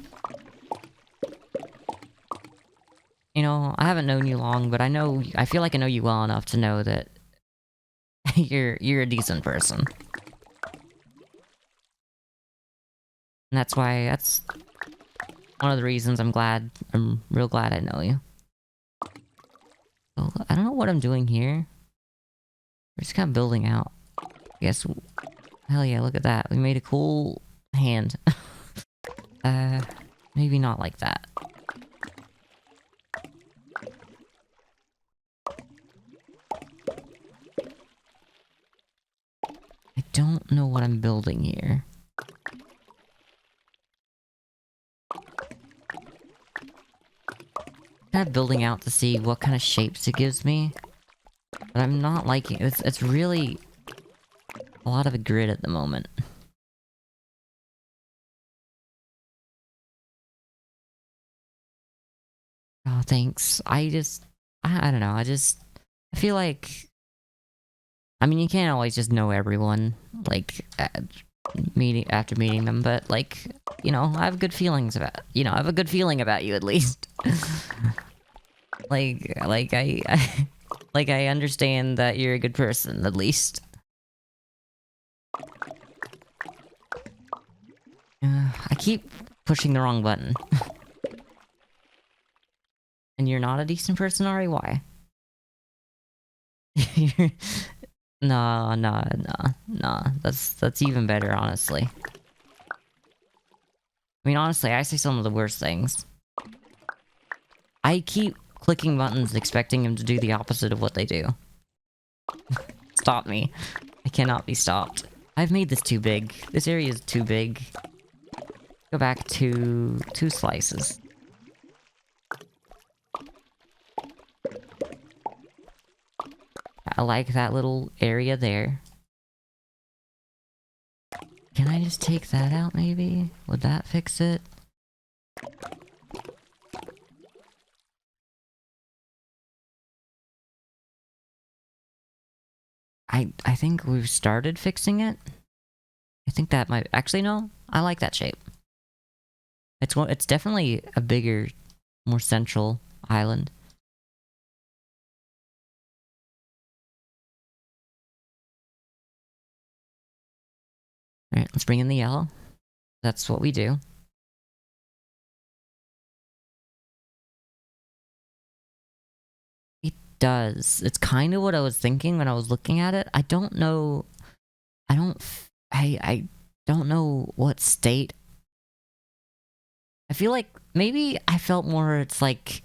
Speaker 1: You know, I haven't known you long, but I feel like I know you well enough to know that you're a decent person. And that's one of the reasons I'm real glad I know you. So, I don't know what I'm doing here. We're just kind of building out. I guess, hell yeah, look at that. We made a cool hand. Maybe not like that. I don't know what I'm building here. Kind of building out to see what kind of shapes it gives me. But I'm not liking it. It's really a lot of a grid at the moment. Oh, thanks. I don't know. I feel like... I mean, you can't always just know everyone, like, after meeting them, but, like, you know, I have good feelings about... You know, I have a good feeling about you, at least. like, I understand that you're a good person, at least. I keep pushing the wrong button. And you're not a decent person, Ari? Why? No, no, no, no. That's even better, honestly. I mean, honestly, I say some of the worst things. I keep clicking buttons expecting him to do the opposite of what they do. Stop me. I cannot be stopped. I've made this too big. This area is too big. Go back to 2 slices. I like that little area there. Can I just take that out, maybe? Would that fix it? I think we've started fixing it. I think that might... Actually, no. I like that shape. It's definitely a bigger, more central island. Alright, let's bring in the yellow. That's what we do. It does. It's kind of what I was thinking when I was looking at it. I don't know... I don't know what state. I feel like maybe I felt more it's like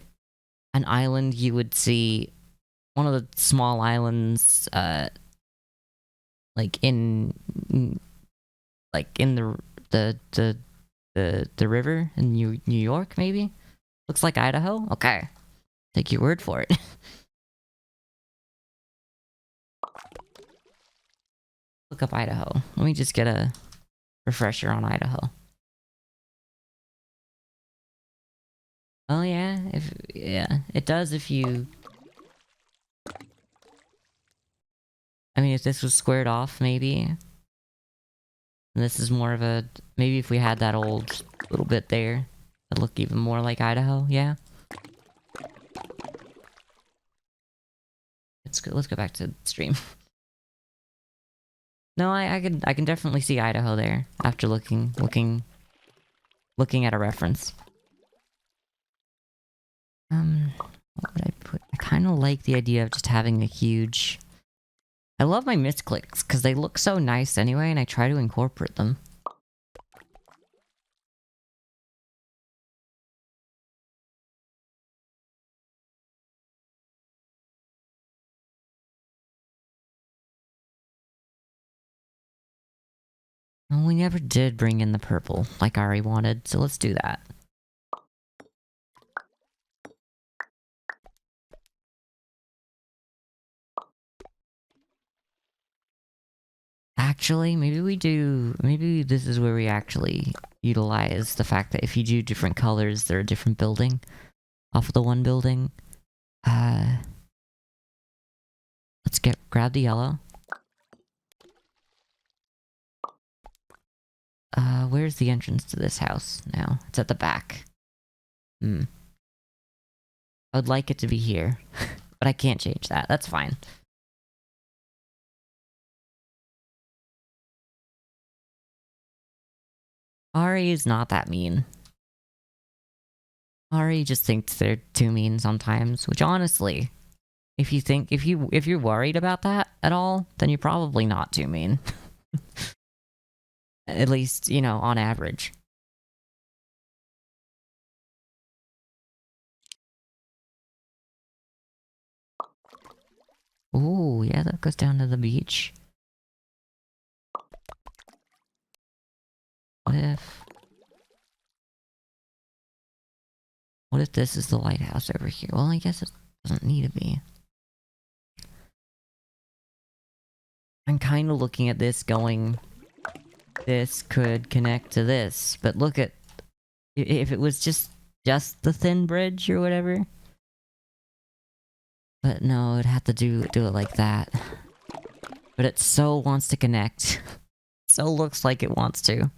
Speaker 1: an island you would see, one of the small islands, like in the river in New York, maybe. Looks like Idaho. Okay, take your word for it. Look up Idaho. Let me just get a refresher on Idaho. Oh yeah, yeah, it does if you... I mean, if this was squared off, maybe. And this is more of a... Maybe if we had that old little bit there, it'd look even more like Idaho, yeah. Let's go back to stream. No, I can definitely see Idaho there after looking at a reference. What would I put? I kind of like the idea of just having a huge... I love my misclicks because they look so nice anyway, and I try to incorporate them. Well, we never did bring in the purple like Ari wanted, so let's do that. Actually, maybe this is where we actually utilize the fact that if you do different colors, they're a different building off of the one building. Let's grab the yellow. Where's the entrance to this house now? It's at the back. I would like it to be here, but I can't change that. That's fine. Ari is not that mean. Ari just thinks they're too mean sometimes, which honestly, if you're worried about that at all, then you're probably not too mean. At least, you know, on average. Ooh, yeah, that goes down to the beach. What if this is the lighthouse over here? Well, I guess it doesn't need to be. I'm kind of looking at this going, this could connect to this, but look at... If it was just the thin bridge or whatever. But no, it'd have to do it like that. But it so wants to connect. So looks like it wants to.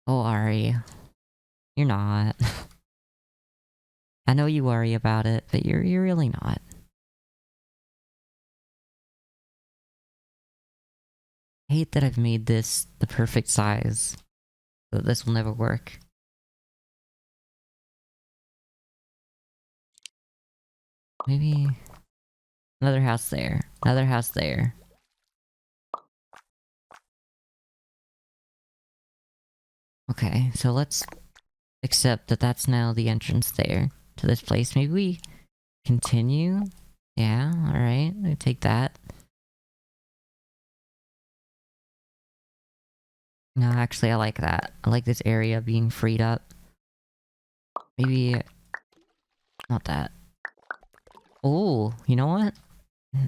Speaker 1: Oh, Ari. You're not. I know you worry about it, but you're really not. I hate that I've made this the perfect size. But this will never work. Maybe another house there. Another house there. Okay, so let's accept that that's now the entrance there to this place. Maybe we continue? Yeah, alright. I take that. No, actually, I like that. I like this area being freed up. Maybe... not that. Oh, you know what?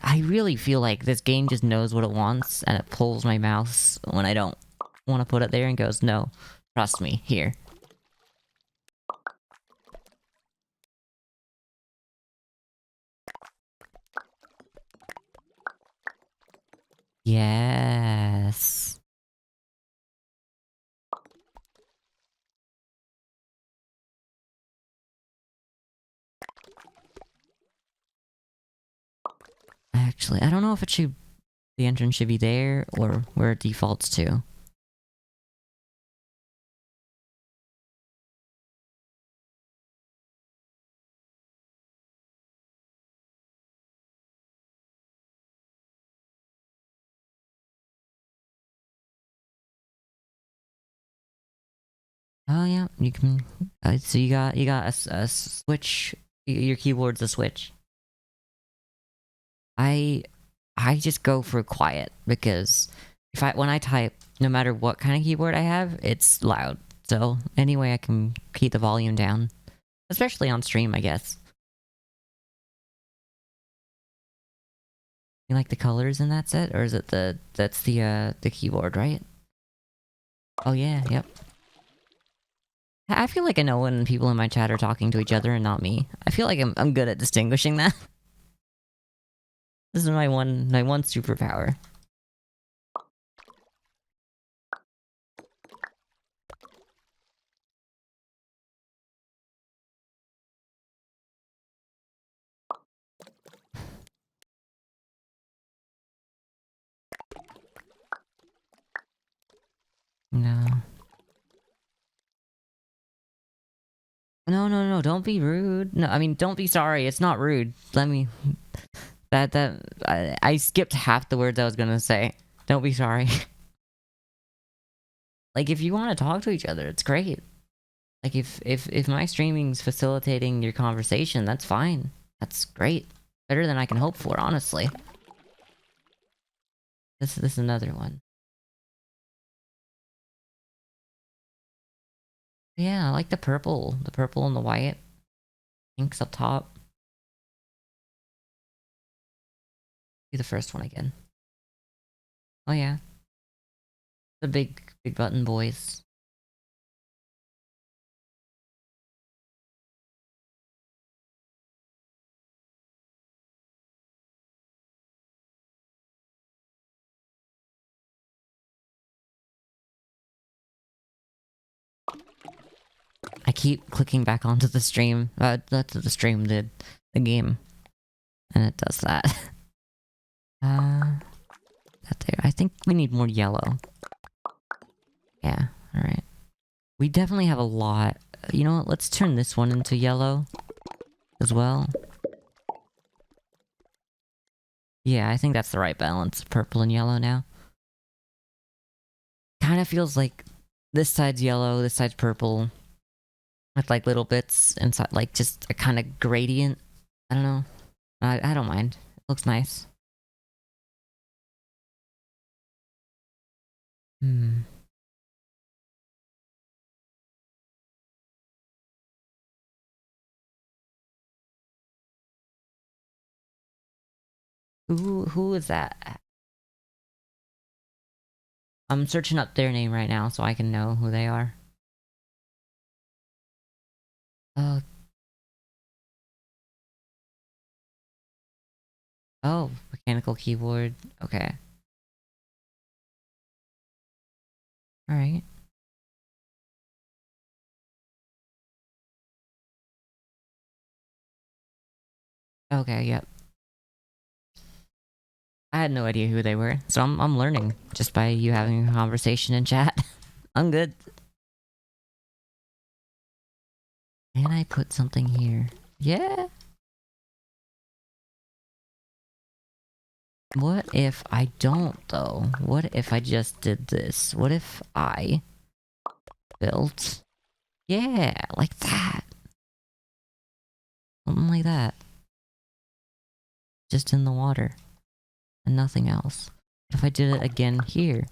Speaker 1: I really feel like this game just knows what it wants, and it pulls my mouse when I don't want to put it there and goes, no, trust me, here. Yes. Actually, I don't know if it should... the entrance should be there, or where it defaults to. Oh yeah, you can... so you got a switch... your keyboard's a switch. I just go for quiet, because when I type, no matter what kind of keyboard I have, it's loud. So anyway, I can keep the volume down. Especially on stream, I guess. You like the colors in that set? Or is it that's the keyboard, right? Oh yeah, yep. I feel like I know when people in my chat are talking to each other and not me. I feel like I'm good at distinguishing that. This is my one superpower. No. No, don't be rude. No, I mean, don't be sorry. It's not rude. Let me... I skipped half the words I was gonna say. Don't be sorry. Like, if you want to talk to each other, it's great. Like, if my streaming's facilitating your conversation, that's fine. That's great. Better than I can hope for, honestly. This is another one. Yeah, I like the purple. The purple and the white. Pinks up top. Do the first one again. Oh yeah. The big button boys. I keep clicking back onto the stream. That's the stream, the game. And it does that. That there. I think we need more yellow. Yeah, alright. We definitely have a lot. You know what? Let's turn this one into yellow as well. Yeah, I think that's the right balance. Purple and yellow now. Kind of feels like this side's yellow, this side's purple. With like little bits inside, like just a kind of gradient. I don't know. I don't mind. It looks nice. Hmm. Who is that? I'm searching up their name right now so I can know who they are. Oh. Oh, mechanical keyboard. Okay. Alright. Okay, yep. I had no idea who they were, so I'm learning just by you having a conversation in chat. I'm good. Can I put something here? Yeah. What if I don't, though? What if I just did this? What if I built... Yeah, like that. Something like that. Just in the water. And nothing else. What if I did it again here?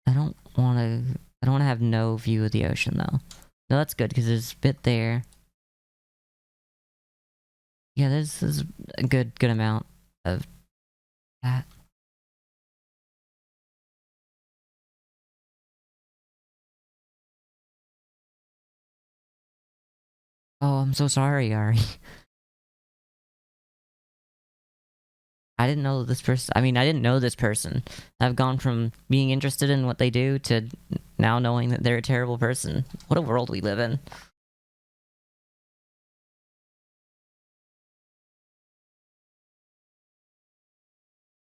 Speaker 1: I don't want to have no view of the ocean, though. No, that's good, because there's a bit there. Yeah, there's a good amount of that. Oh, I'm so sorry, Ari. I didn't know this person. I mean, I didn't know this person. I've gone from being interested in what they do to now knowing that they're a terrible person. What a world we live in.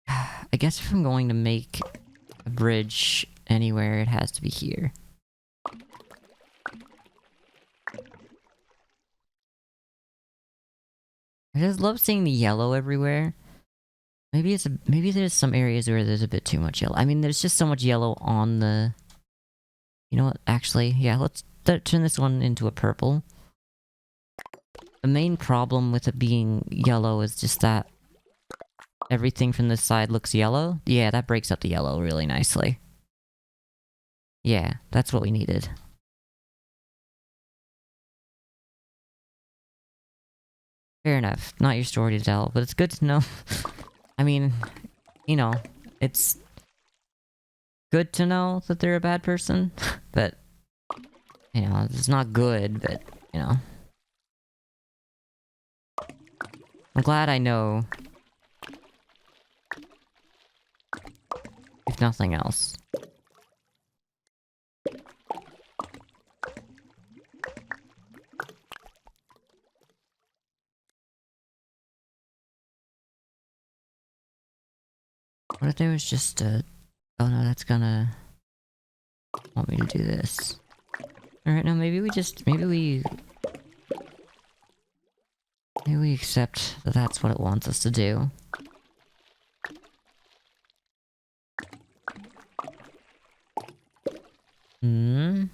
Speaker 1: I guess if I'm going to make a bridge anywhere, it has to be here. I just love seeing the yellow everywhere. Maybe there's some areas where there's a bit too much yellow. I mean, there's just so much yellow on the... You know what? Actually, yeah, let's turn this one into a purple. The main problem with it being yellow is just that everything from this side looks yellow. Yeah, that breaks up the yellow really nicely. Yeah, that's what we needed. Fair enough. Not your story to tell, but it's good to know. I mean, you know, it's good to know that they're a bad person, but, you know, it's not good, but, you know. I'm glad I know. If nothing else. What if there was just a... Oh no, that's gonna... want me to do this. Alright, no, maybe we just... Maybe we accept that that's what it wants us to do. Hmm?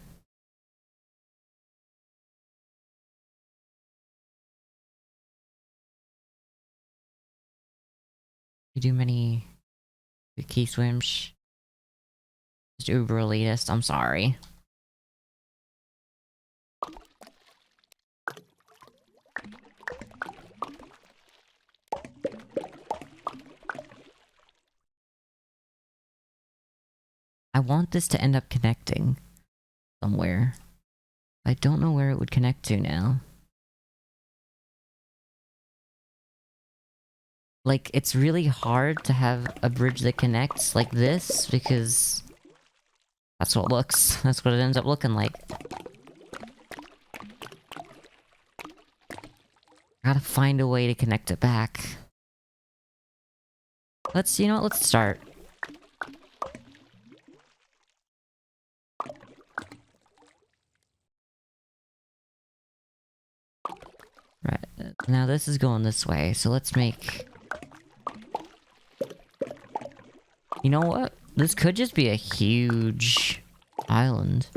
Speaker 1: You do many... key swims. Just uber elitist, I'm sorry. I want this to end up connecting somewhere. I don't know where it would connect to now. Like, it's really hard to have a bridge that connects like this, because... That's what that's what it ends up looking like. Gotta find a way to connect it back. You know what, let's start. Right, now this is going this way, so let's make... You know what? This could just be a huge island.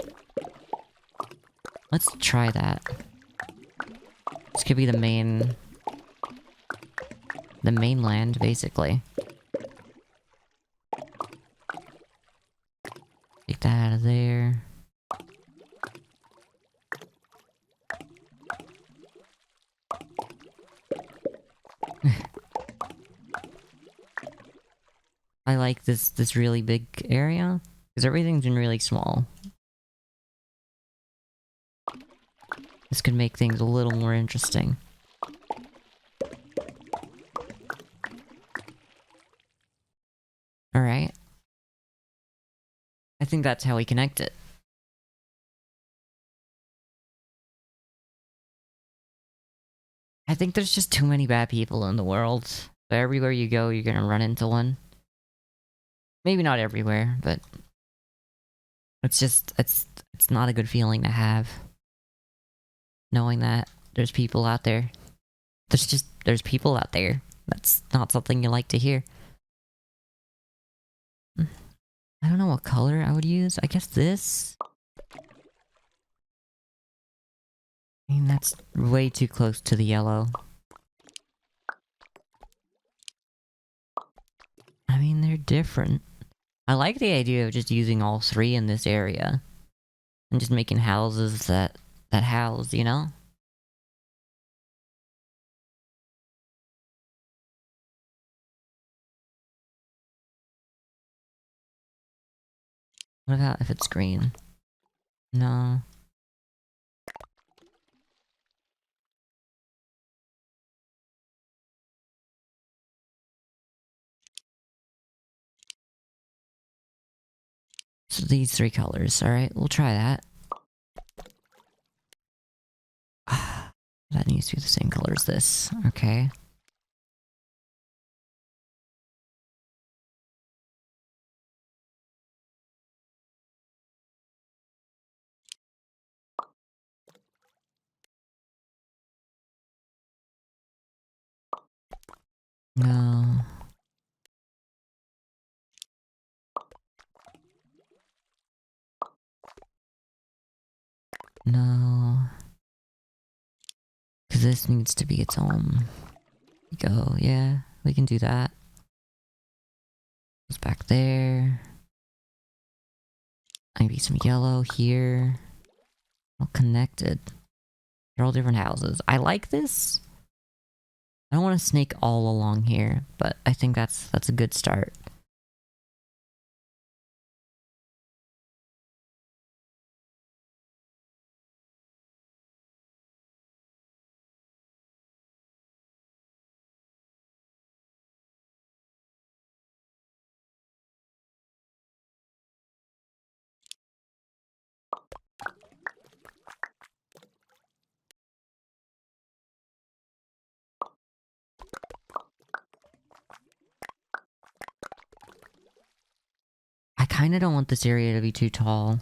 Speaker 1: Let's try that. This could be the mainland, basically. Take that out of there. I like this really big area, because everything's been really small. This could make things a little more interesting. Alright. I think that's how we connect it. I think there's just too many bad people in the world. So everywhere you go, you're gonna run into one. Maybe not everywhere, but... It's just... It's not a good feeling to have. Knowing that there's people out there there's people out there. That's not something you like to hear. I don't know what color I would use. I guess this. I mean, that's way too close to the yellow. I mean, they're different. I like the idea of just using all three in this area. And just making houses that house, you know? What about if it's green? No. So these three colors, alright, we'll try that. That needs to be the same color as this, okay. No. No. Because this needs to be its own. Go, yeah, we can do that. Goes back there. Maybe some yellow here. All connected. They're all different houses. I like this. I don't want to snake all along here, but I think that's a good start. I kind of don't want this area to be too tall.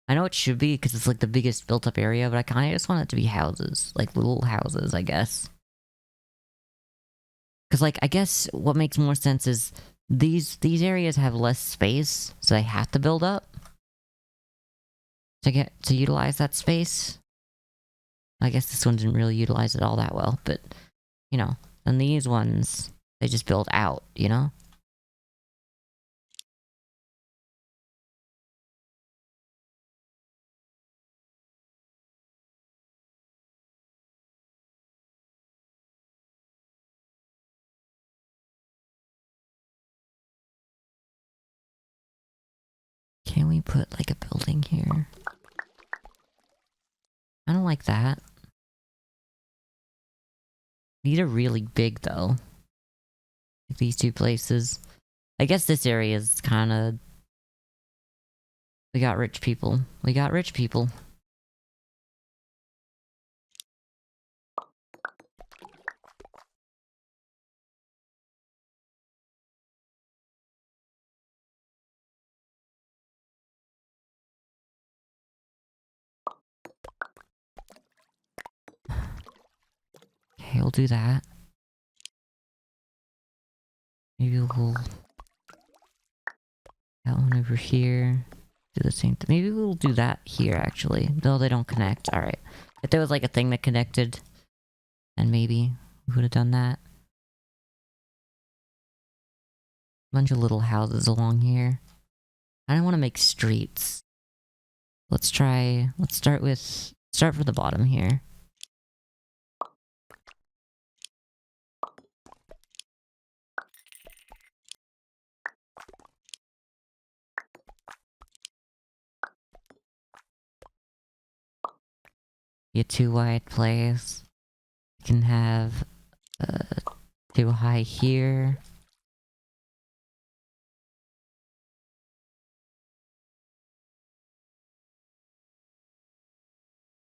Speaker 1: I know it should be because it's like the biggest built up area, but I kind of just want it to be houses. Like little houses, I guess. Because like, I guess what makes more sense is these areas have less space, so they have to build up to utilize that space. I guess this one didn't really utilize it all that well, but you know, and these ones, they just build out, you know? Can we put like a building here? I don't like that. These are really big though. Like these two places. I guess this area is kind of... We got rich people. We got rich people. Okay, we'll do that. Maybe we'll... That one over here. Do the same thing. Maybe we'll do that here, actually. Though they don't connect. Alright. If there was like a thing that connected, then maybe we would have done that. Bunch of little houses along here. I don't want to make streets. Let's try... Let's start with... Start from the bottom here. A too wide place. You can have too high here.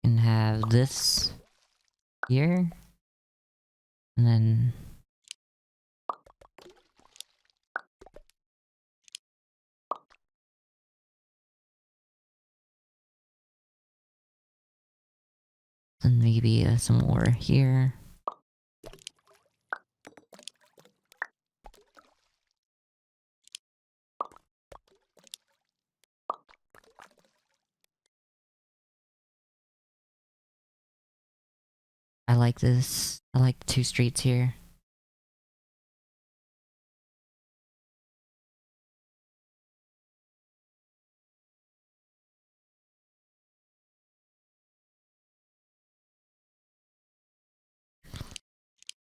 Speaker 1: You can have this here. And then... And maybe some more here. I like this. I like the 2 streets here.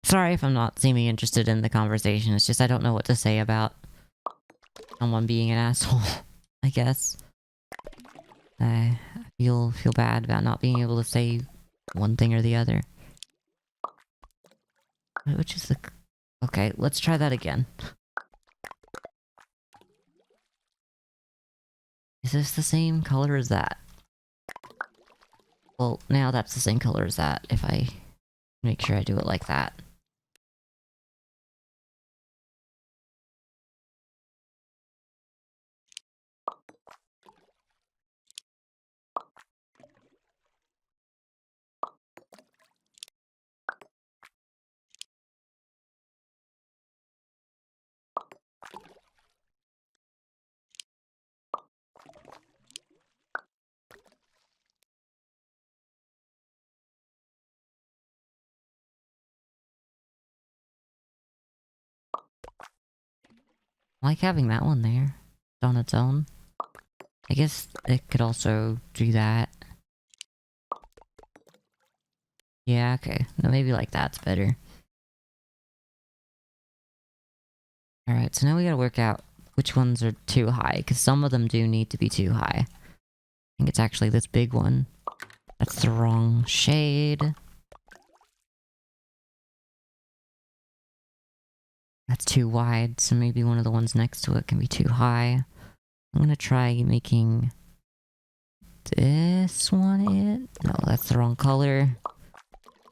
Speaker 1: Sorry if I'm not seeming interested in the conversation. It's just I don't know what to say about someone being an asshole, I guess. I feel bad about not being able to say one thing or the other. Which is the... Okay, let's try that again. Is this the same color as that? Well, now that's the same color as that, if I make sure I do it like that. I like having that one there on its own. I guess it could also do that. Yeah, okay. No, maybe like that's better. Alright, so now we gotta work out which ones are too high, because some of them do need to be too high. I think it's actually this big one. That's the wrong shade. That's too wide, so maybe one of the ones next to it can be too high. I'm gonna try making this one it. No, that's the wrong color.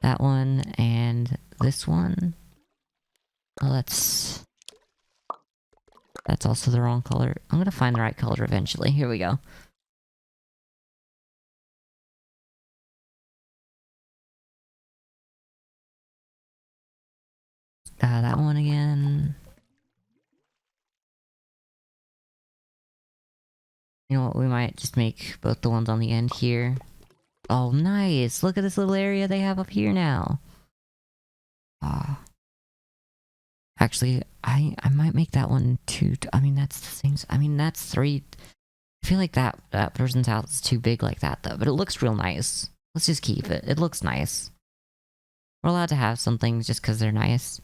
Speaker 1: That one and this one. Oh, that's also the wrong color. I'm gonna find the right color eventually. Here we go. That one again. You know what? We might just make both the ones on the end here. Oh, nice! Look at this little area they have up here now. Ah. Actually, I might make that one too. I mean, that's the same. I mean, that's 3. I feel like that person's house is too big like that though, but it looks real nice. Let's just keep it. It looks nice. We're allowed to have some things just because they're nice.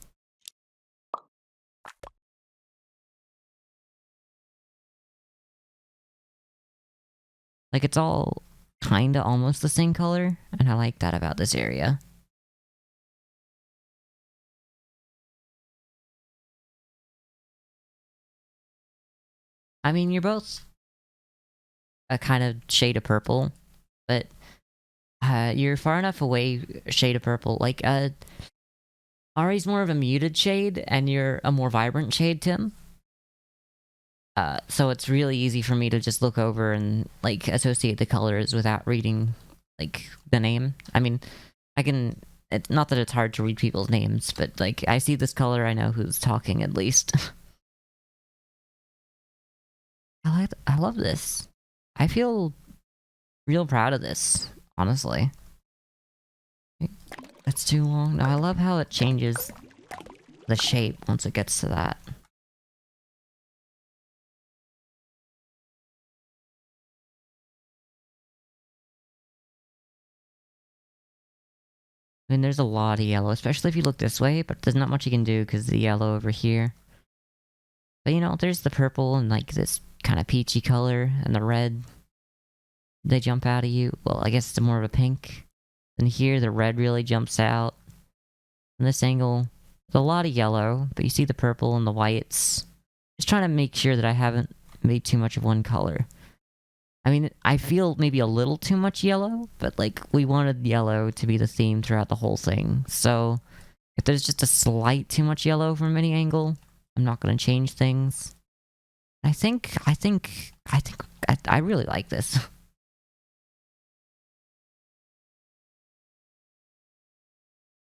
Speaker 1: Like, it's all kinda almost the same color, and I like that about this area. I mean, you're both a kind of shade of purple, but you're far enough away shade of purple. Like, Ari's more of a muted shade, and you're a more vibrant shade, Tim. So it's really easy for me to just look over and, like, associate the colors without reading, like, the name. I mean, I can... not that it's hard to read people's names, but, like, I see this color, I know who's talking, at least. I love this. I feel real proud of this, honestly. That's too long. No, I love how it changes the shape once it gets to that. I mean, there's a lot of yellow, especially if you look this way, but there's not much you can do because of the yellow over here. But, you know, there's the purple and, like, this kind of peachy color, and the red. They jump out of you. Well, I guess it's more of a pink. And here, the red really jumps out. From this angle, there's a lot of yellow, but you see the purple and the whites. Just trying to make sure that I haven't made too much of one color. I mean, I feel maybe a little too much yellow, but, like, we wanted yellow to be the theme throughout the whole thing. So, if there's just a slight too much yellow from any angle, I'm not going to change things. I really like this.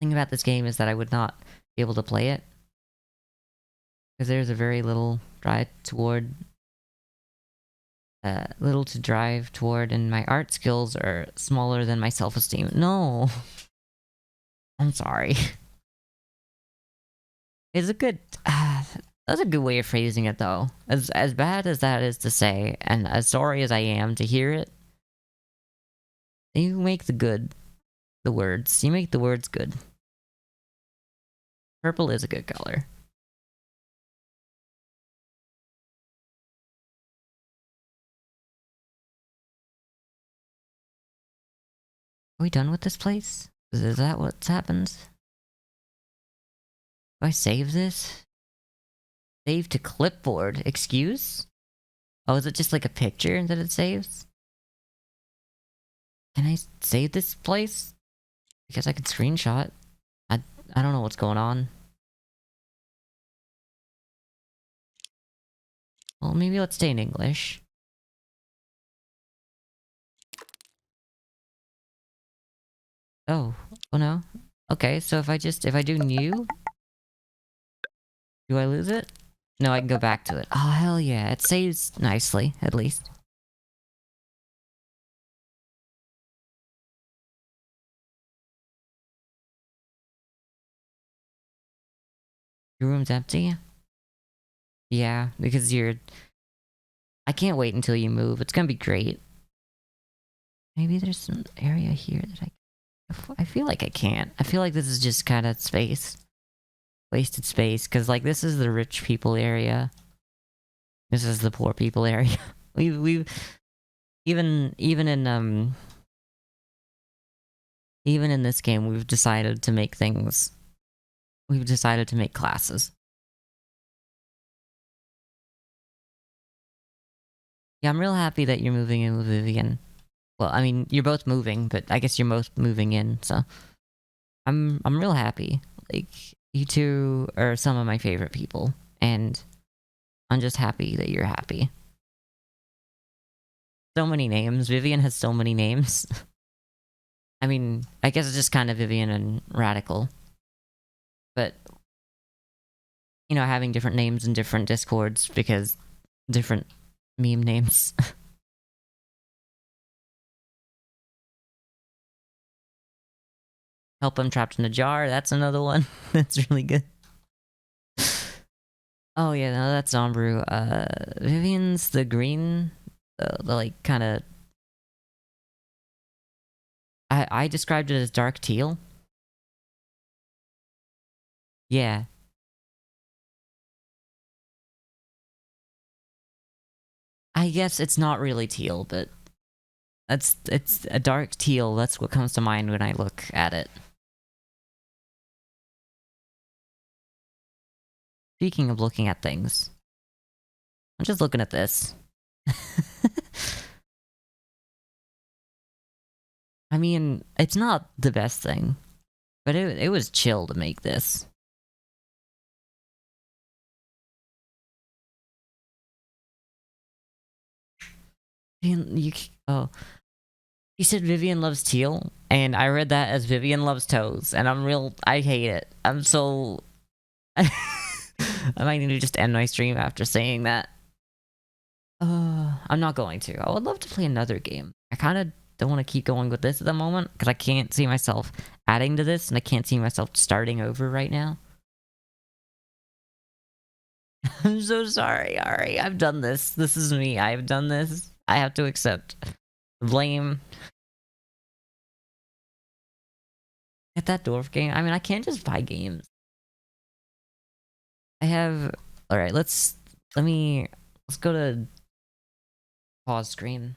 Speaker 1: Thing about this game is that I would not be able to play it because there's a very little drive toward, and my art skills are smaller than my self-esteem. No. I'm sorry. It's a good... that's a good way of phrasing it, though. As bad as that is to say, and as sorry as I am to hear it, you make the words. You make the words good. Purple is a good color. Are we done with this place? Is that what's happened? Do I save this? Save to clipboard. Excuse? Oh, is it just like a picture that it saves? Can I save this place? Because I could screenshot. I don't know what's going on. Well, maybe let's stay in English. Oh no. Okay, so if I do new, do I lose it? No, I can go back to it. Oh, hell yeah. It saves nicely, at least. Your room's empty? Yeah, because I can't wait until you move. It's gonna be great. Maybe there's some area here that I feel like I can't. I feel like this is just kind of space. Wasted space, because, like, this is the rich people area. This is the poor people area. we've... Even in this game, we've decided to make things... We've decided to make classes. Yeah, I'm real happy that you're moving in with Vivian. Well, I mean, you're both moving, but I guess you're both moving in, so... I'm real happy. Like, you two are some of my favorite people, and I'm just happy that you're happy. So many names. Vivian has so many names. I mean, I guess it's just kind of Vivian and Radical. But, you know, having different names in different Discords because different meme names. Help, I'm trapped in a jar. That's another one. That's really good. Oh yeah, no, that's Zombrew. Vivian's the green, the like kind of. I described it as dark teal. Yeah. I guess it's not really teal, but it's a dark teal. That's what comes to mind when I look at it. Speaking of looking at things, I'm just looking at this. I mean, it's not the best thing, but it was chill to make this. Oh, he said Vivian loves teal, and I read that as Vivian loves toes, and I hate it. I'm so... I might need to just end my stream after saying that. I'm not going to. I would love to play another game. I kind of don't want to keep going with this at the moment, because I can't see myself adding to this, and I can't see myself starting over right now. I'm so sorry, Ari. I've done this. This is me. I've done this. I have to accept blame. Get that dwarf game. I mean, I can't just buy games. I have... Alright, let's go to pause screen.